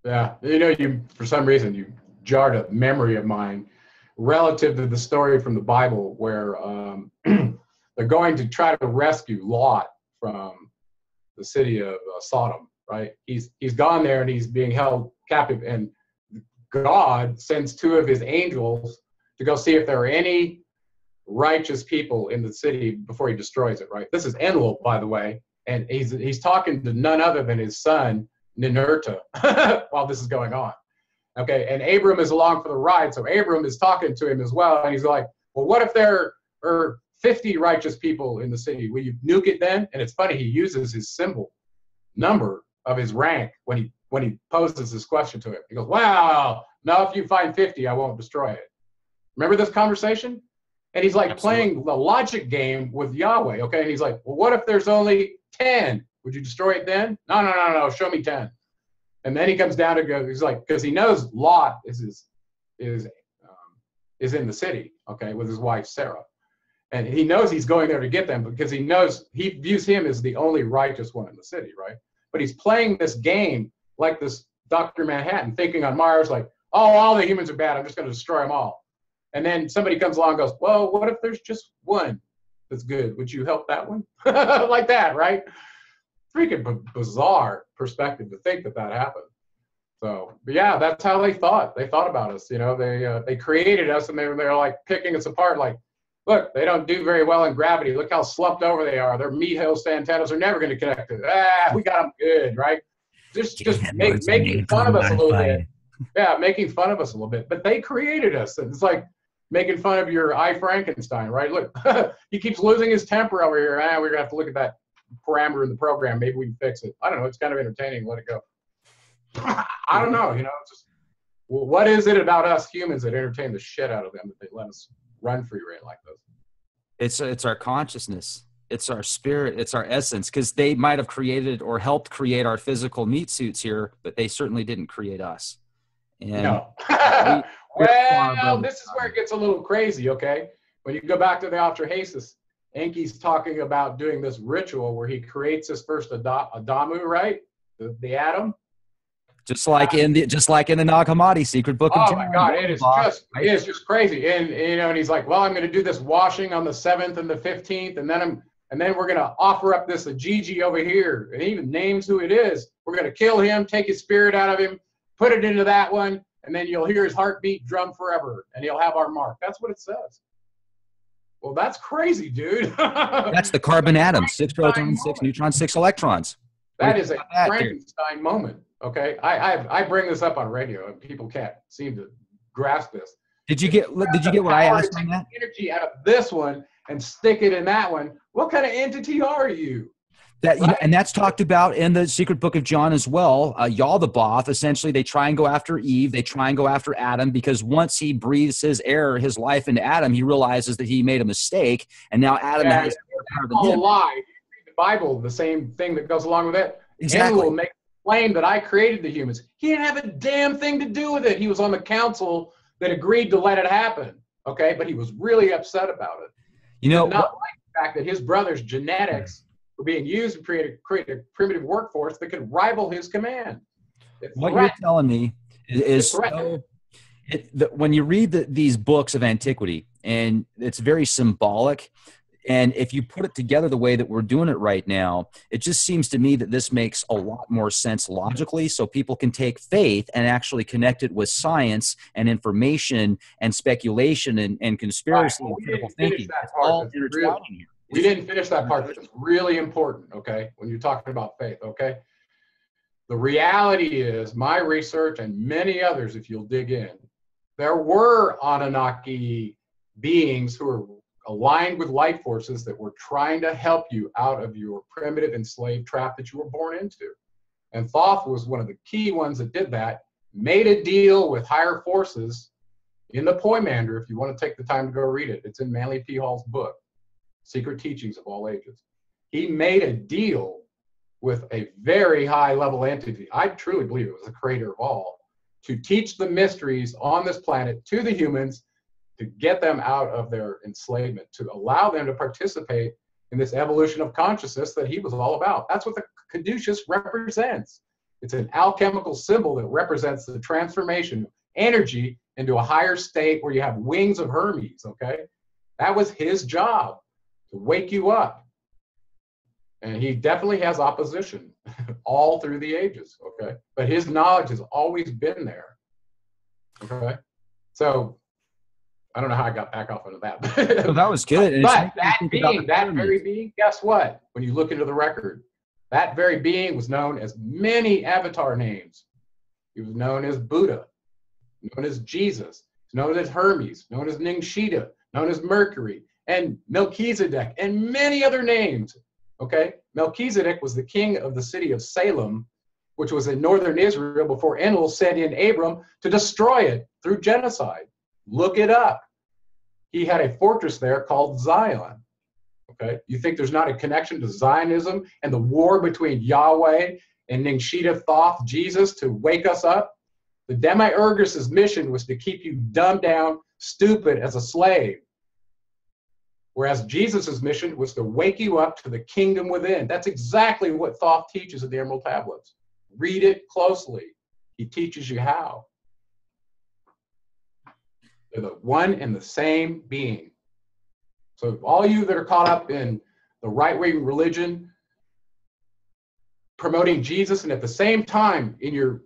Yeah. You know, for some reason, you jarred a memory of mine relative to the story from the Bible where they're going to try to rescue Lot from the city of Sodom, right? He's gone there and he's being held captive, and God sends two of his angels to go see if there are any righteous people in the city before he destroys it, right? This is Enlil, by the way, and he's talking to none other than his son, Ninurta, while this is going on. Okay, and Abram is along for the ride, so Abram is talking to him as well, and he's like, well, what if there are 50 righteous people in the city? Will you nuke it then? And it's funny, he uses his symbol number of his rank when he poses this question to him. He goes, wow, now if you find 50, I won't destroy it. Remember this conversation? And he's like playing the logic game with Yahweh, okay? And he's like, well, what if there's only 10? Would you destroy it then? No, show me 10. And then he comes down to go, he's like, because he knows Lot is in the city, okay, with his wife Sarah. And he knows he's going there to get them because he views him as the only righteous one in the city, right? But he's playing this game like this Dr. Manhattan, thinking on Mars like, oh, all the humans are bad, I'm just going to destroy them all. And then somebody comes along and goes, well, what if there's just one that's good? Would you help that one? Like that, right? Freaking bizarre perspective to think that happened. So, but yeah, that's how they thought. They thought about us. You know, they created us, and they're like picking us apart. Like, look, they don't do very well in gravity. Look how slumped over they are. Their meat host antennas are never going to connect to it. We got them good, right? Just making fun of us a little bit. Yeah, making fun of us a little bit. But they created us. It's like making fun of your I, Frankenstein, right? Look, he keeps losing his temper over here. We're going to have to look at that parameter in the program. Maybe we can fix it. I don't know. It's kind of entertaining. Let it go. I don't know. You know, just, well, what is it about us humans that entertain the shit out of them that they let us run free reign like this? It's our consciousness. It's our spirit. It's our essence. Because they might have created or helped create our physical meat suits here, but they certainly didn't create us. And no. Well, this is where it gets a little crazy, okay? When you go back to the Atrahasis, Enki's talking about doing this ritual where he creates his first Adamu, right? The atom. Just like in the Nag Hammadi secret book of John. Oh my God, it is just crazy. And you know, and he's like, well, I'm going to do this washing on the 7th and the 15th, and then we're going to offer up this Ajiji over here, and he even names who it is. We're going to kill him, take his spirit out of him, put it into that one, and then you'll hear his heartbeat drum forever, and he'll have our mark. That's what it says. Well, that's crazy, dude. That's the carbon atom, 6 protons, 6 neutrons, 6 electrons. That is a Frankenstein moment. Okay, I bring this up on radio, and people can't seem to grasp this. Did you get what I asked on that? Energy out of this one and stick it in that one. What kind of entity are you? That, right? and that's talked about in the Secret Book of John as well. Yaldabaoth, essentially, they try and go after Eve. They try and go after Adam because once he breathes his air, his life into Adam, he realizes that he made a mistake, and now Adam Yeah, has more power than all a him. lie. You read the Bible, the same thing that goes along with it. Exactly. Enlil makes the claim that I created the humans. He didn't have a damn thing to do with it. He was on the council that agreed to let it happen. Okay, but he was really upset about it. You know, Did not like the fact that his brother's genetics were being used to create a primitive workforce that could rival his command. What you're telling me is so, when you read these books of antiquity, and it's very symbolic, and if you put it together the way that we're doing it right now, it just seems to me that this makes a lot more sense logically, so people can take faith and actually connect it with science and information and speculation and conspiracy and critical thinking. It's all intertwining here. We didn't finish that part. That's really important, okay, when you're talking about faith, okay? The reality is, my research and many others, if you'll dig in, there were Anunnaki beings who were aligned with life forces that were trying to help you out of your primitive enslaved trap that you were born into. And Thoth was one of the key ones that did that, made a deal with higher forces in the Poimander, if you want to take the time to go read it. It's in Manly P. Hall's book, Secret Teachings of All Ages. He made a deal with a very high level entity, I truly believe it was the creator of all, to teach the mysteries on this planet to the humans, to get them out of their enslavement, to allow them to participate in this evolution of consciousness that he was all about. That's what the caduceus represents. It's an alchemical symbol that represents the transformation of energy into a higher state where you have wings of Hermes, okay? That was his job, to wake you up. And he definitely has opposition all through the ages, okay? But his knowledge has always been there, okay? So I don't know how I got back off into that. Well, that was good. And but that being, that very being, guess what? When you look into the record, that very being was known as many avatar names. He was known as Buddha, known as Jesus, known as Hermes, known as Ningshita, known as Mercury, and Melchizedek, and many other names. Okay, Melchizedek was the king of the city of Salem, which was in northern Israel before Enlil sent in Abram to destroy it through genocide. Look it up. He had a fortress there called Zion. Okay, you think there's not a connection to Zionism and the war between Yahweh and Ningshita Thoth, Jesus, to wake us up? The Demiurgus' mission was to keep you dumbed down, stupid as a slave. Whereas Jesus' mission was to wake you up to the kingdom within. That's exactly what Thoth teaches in the Emerald Tablets. Read it closely. He teaches you how. They're the one and the same being. So all you that are caught up in the right-wing religion, promoting Jesus, and at the same time in your,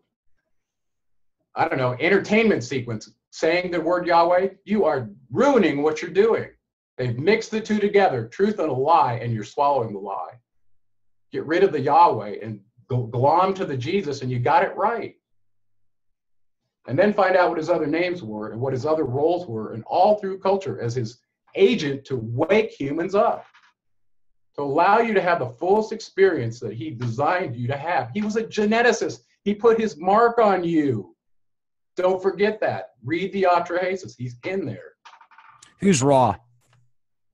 I don't know, entertainment sequence, saying the word Yahweh, you are ruining what you're doing. They've mixed the two together, truth and a lie, and you're swallowing the lie. Get rid of the Yahweh and glom to the Jesus, and you got it right. And then find out what his other names were and what his other roles were, and all through culture as his agent to wake humans up, to allow you to have the fullest experience that he designed you to have. He was a geneticist. He put his mark on you. Don't forget that. Read the Atrahasis. He's in there. Who's Ra?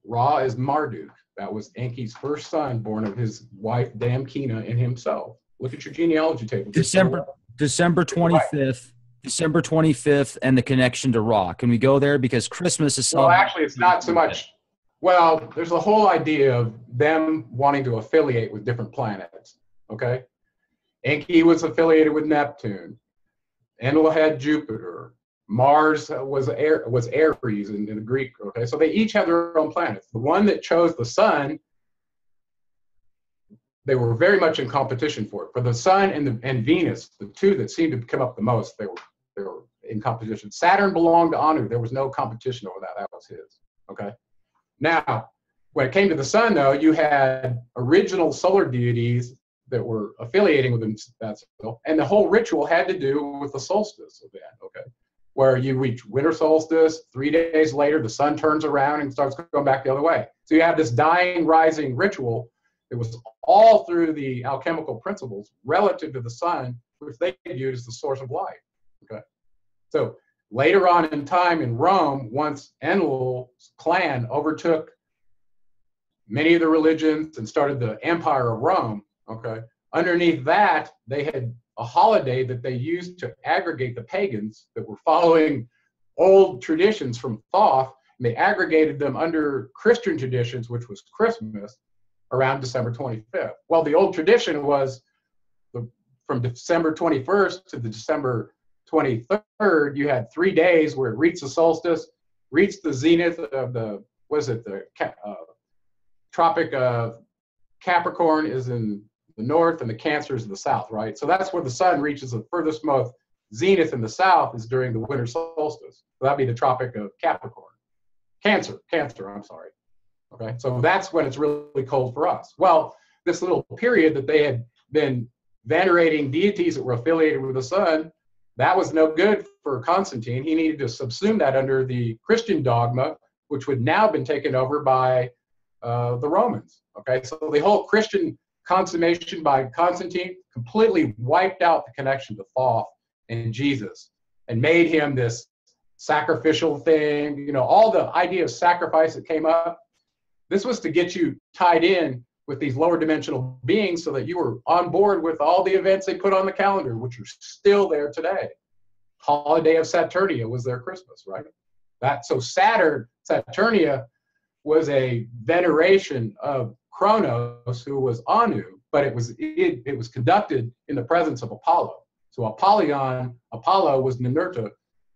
Ra is Marduk. That was Enki's first son, born of his wife Damkina and himself. Look at your genealogy table. December 25th. December 25th, and the connection to Ra. Can we go there? Because Christmas is... Well, actually, it's not so much... Well, there's a whole idea of them wanting to affiliate with different planets, okay? Enki was affiliated with Neptune. Enlil had Jupiter. Mars was Aries in the Greek, okay? So they each have their own planets. The one that chose the sun, they were very much in competition for it. For the sun and Venus, the two that seemed to come up the most, they were in competition. Saturn belonged to Anu. There was no competition over that. That was his, okay? Now, when it came to the sun, though, you had original solar deities that were affiliating with them, and the whole ritual had to do with the solstice event, okay? Where you reach winter solstice, 3 days later, the sun turns around and starts going back the other way. So you have this dying, rising ritual It was all through the alchemical principles relative to the sun, which they viewed as the source of light. Okay. So later on in time in Rome, once Enlil's clan overtook many of the religions and started the Empire of Rome, okay, underneath that, they had a holiday that they used to aggregate the pagans that were following old traditions from Thoth, and they aggregated them under Christian traditions, which was Christmas, around December 25th. Well, the old tradition was from December 21st to the December 23rd, you had 3 days where it reached the solstice, reached the zenith of the, Tropic of Capricorn is in the north and the Cancer is in the south, right? So that's where the sun reaches the furthest most zenith in the south is during the winter solstice. So that'd be the Tropic of Capricorn. Cancer, I'm sorry. Okay, so that's when it's really cold for us. Well, this little period that they had been venerating deities that were affiliated with the sun, that was no good for Constantine. He needed to subsume that under the Christian dogma, which would now have been taken over by the Romans. Okay, so the whole Christian consummation by Constantine completely wiped out the connection to Thoth and Jesus and made him this sacrificial thing. You know, all the idea of sacrifice that came up, this was to get you tied in with these lower dimensional beings so that you were on board with all the events they put on the calendar, which are still there today. Holiday of Saturnia was their Christmas, right? So Saturnia was a veneration of Kronos, who was Anu, but it was conducted in the presence of Apollo. So Apollo was Ninurta,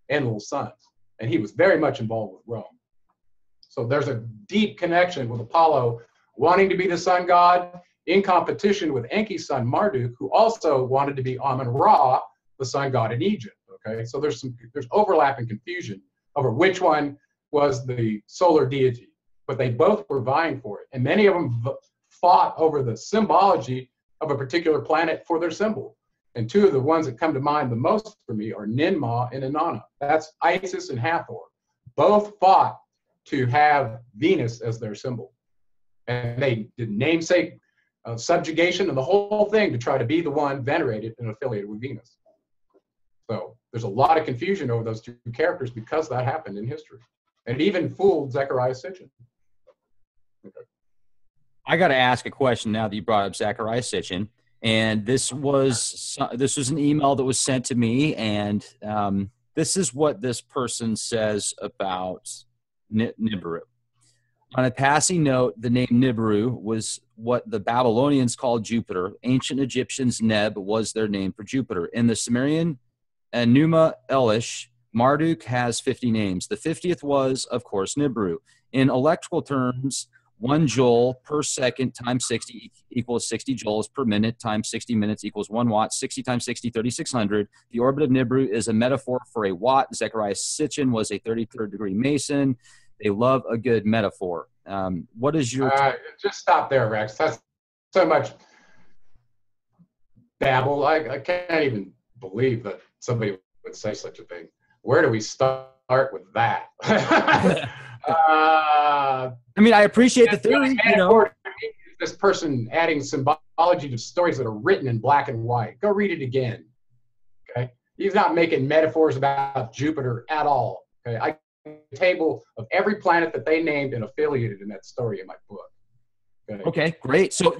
Enlil's son, and he was very much involved with Rome. So there's a deep connection with Apollo wanting to be the sun god in competition with Enki's son Marduk, who also wanted to be Amun-Ra, the sun god in Egypt. Okay, so there's overlap and confusion over which one was the solar deity, but they both were vying for it, and many of them fought over the symbology of a particular planet for their symbol. And two of the ones that come to mind the most for me are Ninmah and Inanna. That's Isis and Hathor. Both fought to have Venus as their symbol. And they did namesake subjugation and the whole thing to try to be the one venerated and affiliated with Venus. So there's a lot of confusion over those two characters because that happened in history. And it even fooled Zechariah Sitchin. Okay. I got to ask a question now that you brought up Zechariah Sitchin. And this was an email that was sent to me, and this is what this person says about Nibiru. On a passing note, the name Nibiru was what the Babylonians called Jupiter. Ancient Egyptians, Neb was their name for Jupiter. In the Sumerian Enuma Elish, Marduk has 50 names. The 50th was, of course, Nibiru. In electrical terms, 1 joule per second times 60 equals 60 joules per minute times 60 minutes equals 1 watt. 60 times 60, 3600. The orbit of Nibiru is a metaphor for a watt. Zechariah Sitchin was a 33rd degree Mason. They love a good metaphor. What is your... just stop there, Rex. That's so much babble. I can't even believe that somebody would say such a thing. Where do we start with that? I mean, I appreciate the theory. You know, this person adding symbology to stories that are written in black and white. Go read it again. Okay, he's not making metaphors about Jupiter at all. Okay, I have a table of every planet that they named and affiliated in that story in my book. Okay, great. So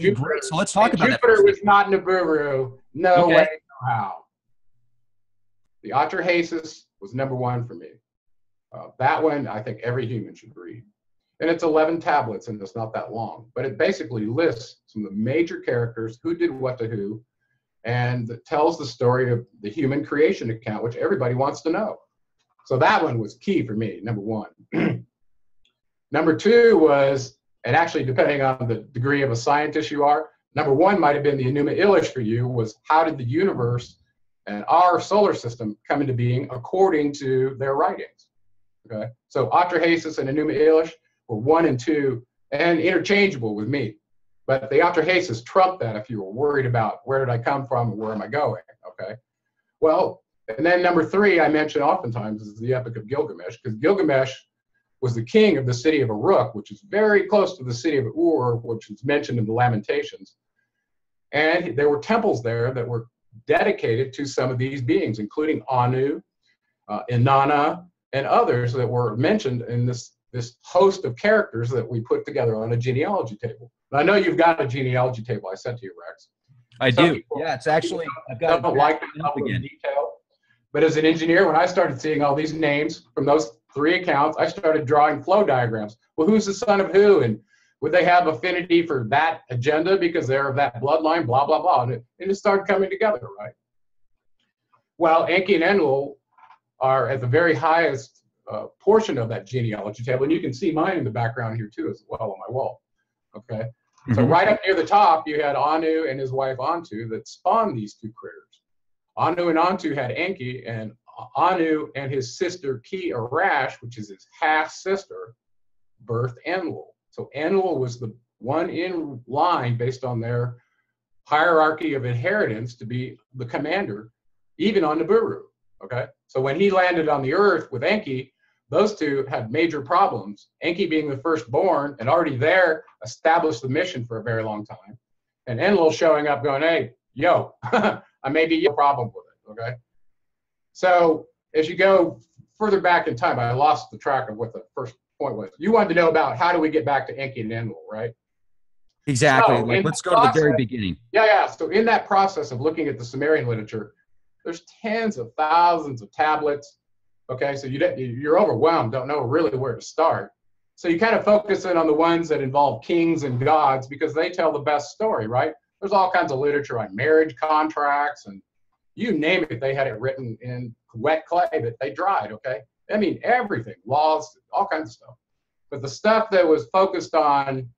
let's talk about that. Jupiter was not Nibiru. No way, no how. The Atrahasis was #1 for me. That one, I think every human should read. And it's 11 tablets, and it's not that long. But it basically lists some of the major characters, who did what to who, and tells the story of the human creation account, which everybody wants to know. So that one was key for me, #1. #2 was, and actually depending on the degree of a scientist you are, #1 might have been the Enuma Elish for you, was how did the universe and our solar system come into being according to their writings. Okay, so Atrahasis and Enuma Elish were 1 and 2 and interchangeable with me. But the Atrahasis trumped that if you were worried about where did I come from and where am I going, okay? Well, and then #3 I mention oftentimes is the Epic of Gilgamesh, because Gilgamesh was the king of the city of Uruk, which is very close to the city of Ur, which is mentioned in the Lamentations. And there were temples there that were dedicated to some of these beings, including Anu, Inanna, and others that were mentioned in this host of characters that we put together on a genealogy table. And I know you've got a genealogy table I sent to you, Rex. I do. Yeah, it's actually, I've got don't like the level of detail. But as an engineer, when I started seeing all these names from those 3 accounts, I started drawing flow diagrams. Well, who's the son of who? And would they have affinity for that agenda because they're of that bloodline, blah, blah, blah. And it started coming together, right? Well, Enki and Enlil are at the very highest portion of that genealogy table. And you can see mine in the background here too as well on my wall, okay? Mm-hmm. So right up near the top, you had Anu and his wife Antu that spawned these 2 critters. Anu and Antu had Enki, and Anu and his sister Ki Arash, which is his half-sister, birthed Enlil. So Enlil was the one in line based on their hierarchy of inheritance to be the commander, even on Nibiru, okay? So when he landed on the earth with Enki, those 2 had major problems. Enki being the firstborn and already there established the mission for a very long time. And Enlil showing up going, hey, yo, I may be a problem with it, okay? So as you go further back in time, I lost the track of what the first point was. You wanted to know about how do we get back to Enki and Enlil, right? Exactly. So let's go to the very beginning. Yeah. So in that process of looking at the Sumerian literature, there's tens of thousands of tablets. Okay, so you're overwhelmed, don't know really where to start. So you kind of focus in on the ones that involve kings and gods because they tell the best story, right? There's all kinds of literature on marriage contracts and you name it, they had it written in wet clay that they dried, okay? I mean, everything, laws, all kinds of stuff. But the stuff that was focused on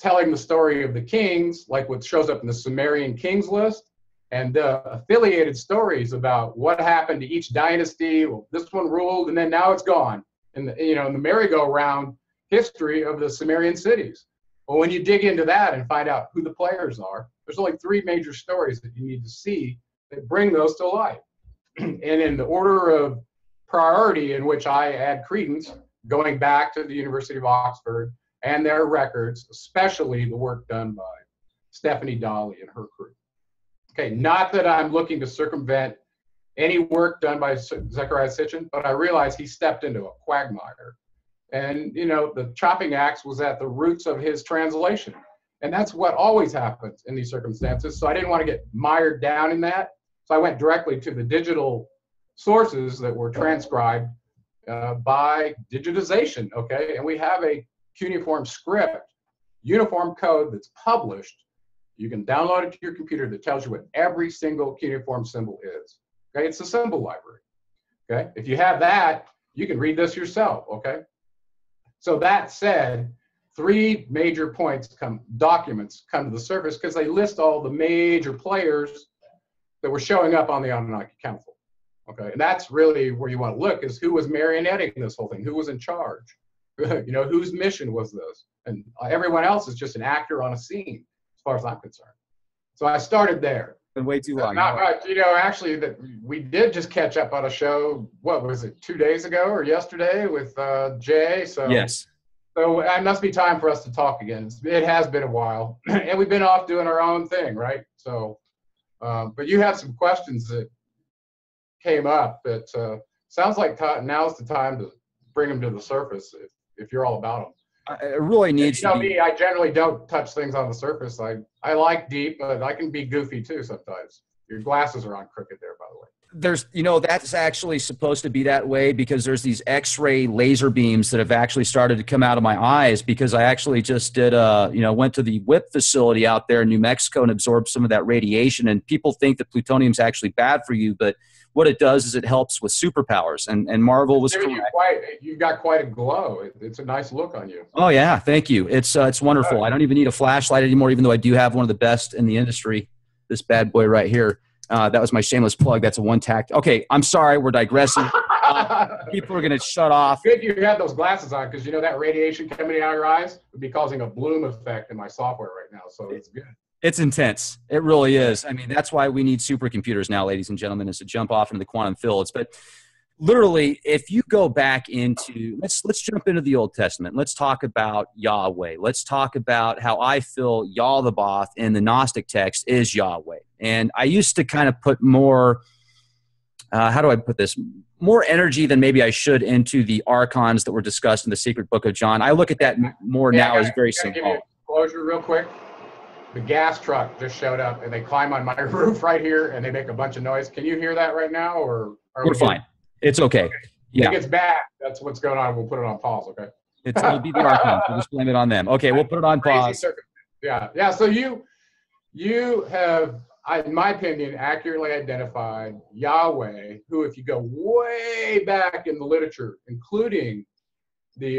telling the story of the kings, like what shows up in the Sumerian kings list, and affiliated stories about what happened to each dynasty. Well, this one ruled, and then now it's gone. And in the merry-go-round history of the Sumerian cities. Well, when you dig into that and find out who the players are, there's only 3 major stories that you need to see that bring those to light. And in the order of priority in which I add credence, going back to the University of Oxford and their records, especially the work done by Stephanie Dawley and her crew. Okay, not that I'm looking to circumvent any work done by Zechariah Sitchin, but I realized he stepped into a quagmire. And, the chopping axe was at the roots of his translation. And that's what always happens in these circumstances. So I didn't want to get mired down in that. So I went directly to the digital sources that were transcribed by digitization, okay? And we have a cuneiform script, uniform code that's published. You can download it to your computer that tells you what every single cuneiform symbol is. Okay, it's a symbol library. Okay, if you have that, you can read this yourself. Okay, so that said, 3 major documents come to the surface because they list all the major players that were showing up on the Anunnaki Council. Okay, and that's really where you want to look, is who was marionetting this whole thing, who was in charge, whose mission was this, and everyone else is just an actor on a scene, as far as I'm concerned. So I started there. Been way too long. Not right. Actually, that we did just catch up on a show. What was it, 2 days ago or yesterday with Jay? So yes. So it must be time for us to talk again. It has been a while, and we've been off doing our own thing, right? So, but you have some questions that came up that sounds like now's the time to bring them to the surface if you're all about them. It really needs to be. Me, I generally don't touch things on the surface. I like deep, but I can be goofy too sometimes. Your glasses are on crooked there, by the way. There's, that's actually supposed to be that way because there's these X-ray laser beams that have actually started to come out of my eyes because I actually just did, went to the WIP facility out there in New Mexico and absorbed some of that radiation. And people think that plutonium is actually bad for you, but what it does is it helps with superpowers. And Marvel was correct. You've got quite a glow. It's a nice look on you. Oh yeah, thank you. It's wonderful. I don't even need a flashlight anymore, even though I do have one of the best in the industry. This bad boy right here. That was my shameless plug. That's a one-tact. Okay, I'm sorry. We're digressing. People are going to shut off. Good you have those glasses on because that radiation coming out of your eyes would be causing a bloom effect in my software right now. So it's good. It's intense. It really is. I mean, that's why we need supercomputers now, ladies and gentlemen, is to jump off into the quantum fields. But literally, if you go back into, let's jump into the Old Testament. Let's talk about Yahweh. Let's talk about how I feel Yaldabaoth in the Gnostic text is Yahweh. And I used to kind of put more, how do I put this? More energy than maybe I should into the archons that were discussed in the secret book of John. I look at that more now as very symbolic. Give you a closure real quick. The gas truck just showed up and they climb on my roof right here and they make a bunch of noise. Can you hear that right now, or are we're fine? It's okay. Yeah. If it gets bad, that's what's going on. We'll put it on pause, okay? It'll be the archons. We'll just blame it on them. Okay, we'll put it on pause. Yeah. So you have, in my opinion, accurately identified Yahweh, who, if you go way back in the literature, including the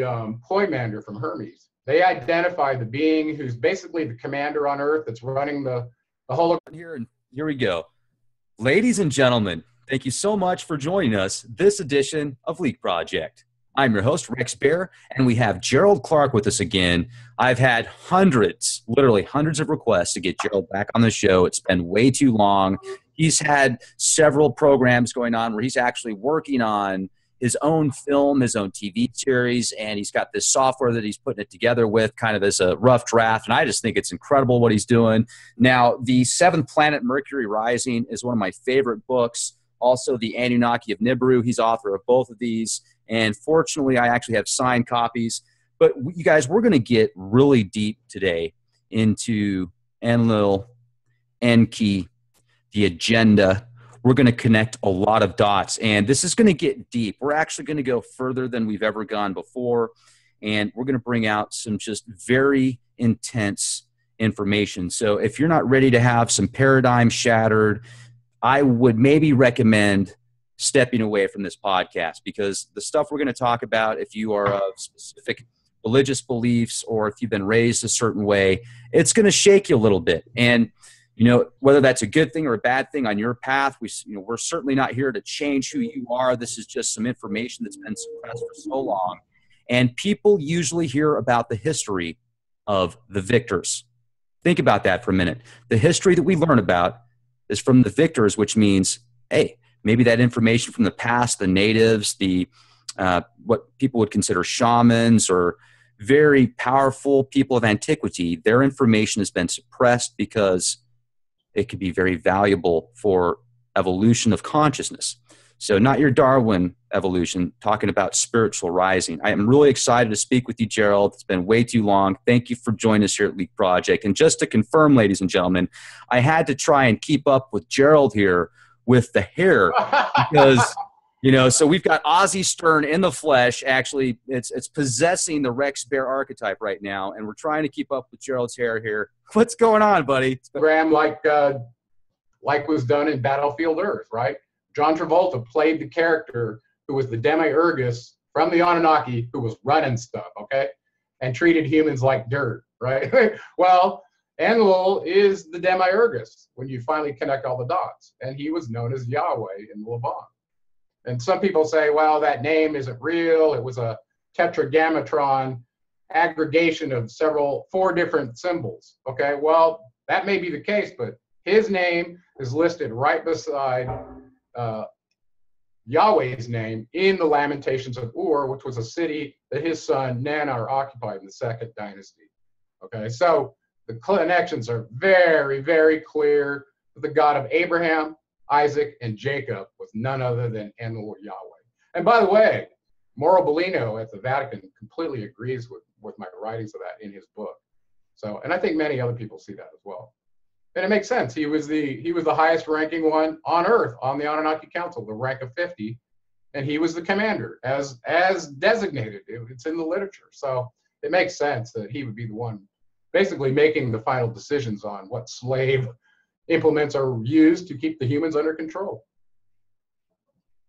Poimander from Hermes, they identified the being who's basically the commander on Earth that's running the whole. Here we go. Ladies and gentlemen, thank you so much for joining us this edition of Leak Project. I'm your host, Rex Bear, and we have Gerald Clark with us again. I've had hundreds, literally hundreds of requests to get Gerald back on the show. It's been way too long. He's had several programs going on where he's actually working on his own film, his own TV series, and he's got this software that he's putting it together with kind of as a rough draft, and I just think it's incredible what he's doing. Now, The Seventh Planet Mercury Rising is one of my favorite books. Also, The Anunnaki of Nibiru, he's author of both of these, and fortunately, I actually have signed copies. But you guys, we're going to get really deep today into Enlil, Enki, the agenda. We're going to connect a lot of dots, and this is going to get deep. We're actually going to go further than we've ever gone before, and we're going to bring out some just very intense information. So if you're not ready to have some paradigm shattered, I would maybe recommend stepping away from this podcast, because the stuff we're going to talk about, if you are of specific religious beliefs or if you've been raised a certain way, it's going to shake you a little bit. And you know, whether that's a good thing or a bad thing on your path, we're certainly not here to change who you are. This is just some information that's been suppressed for so long. And people usually hear about the history of the victors. Think about that for a minute. The history that we learn about is from the victors, which means, hey, maybe that information from the past, the natives, the what people would consider shamans or very powerful people of antiquity, their information has been suppressed because it could be very valuable for evolution of consciousness. So not your Darwin evolution, talking about spiritual rising. I am really excited to speak with you, Gerald. It's been way too long. Thank you for joining us here at Leak Project. And just to confirm, ladies and gentlemen, I had to try and keep up with Gerald here with the hair because, you know, so we've got Ozzy Stern in the flesh. Actually, it's possessing the Rex Bear archetype right now, and we're trying to keep up with Gerald's hair here. What's going on, buddy? Program like was done in Battlefield Earth, right? John Travolta played the character who was the demiurgus from the Anunnaki who was running stuff, okay, and treated humans like dirt, right? Well, Enlil is the demiurgus when you finally connect all the dots, and he was known as Yahweh in the Levant. And some people say, well, that name isn't real. It was a tetragrammaton aggregation of four different symbols. Okay, well, that may be the case, but his name is listed right beside Yahweh's name in the Lamentations of Ur, which was a city that his son Nannar occupied in the second dynasty. Okay, so the connections are very, very clear. The God of Abraham, Isaac, and Jacob was none other than Enlil Yahweh. And by the way, Mauro Biglino at the Vatican completely agrees with my writings of that in his book. So, and I think many other people see that as well. And it makes sense. He was the highest ranking one on Earth on the Anunnaki Council, the rank of 50, and he was the commander as designated. It's in the literature. So it makes sense that he would be the one basically making the final decisions on what slave implements are used to keep the humans under control.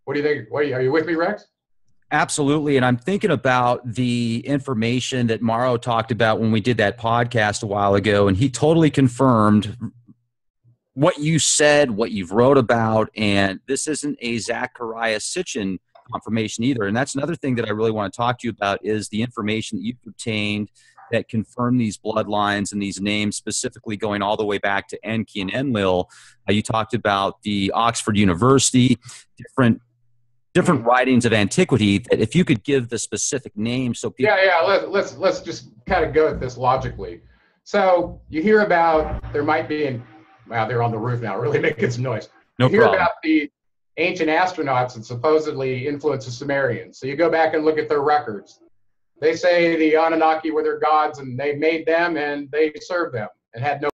What do you think? Are you with me, Rex? Absolutely. And I'm thinking about the information that Mauro talked about when we did that podcast a while ago, and he totally confirmed what you said, what you've wrote about, and this isn't a Zachariah Sitchin confirmation either. And that's another thing that I really want to talk to you about is the information that you've obtained that confirm these bloodlines and these names, specifically going all the way back to Enki and Enlil. You talked about the Oxford University, different different writings of antiquity, that if you could give the specific name so people... Let's just kind of go at this logically. So you hear about, there might be, wow, they're on the roof now, really making some noise. No you hear problem. about the ancient astronauts that supposedly influenced the Sumerians. So you go back and look at their records. They say the Anunnaki were their gods and they made them and they served them and had no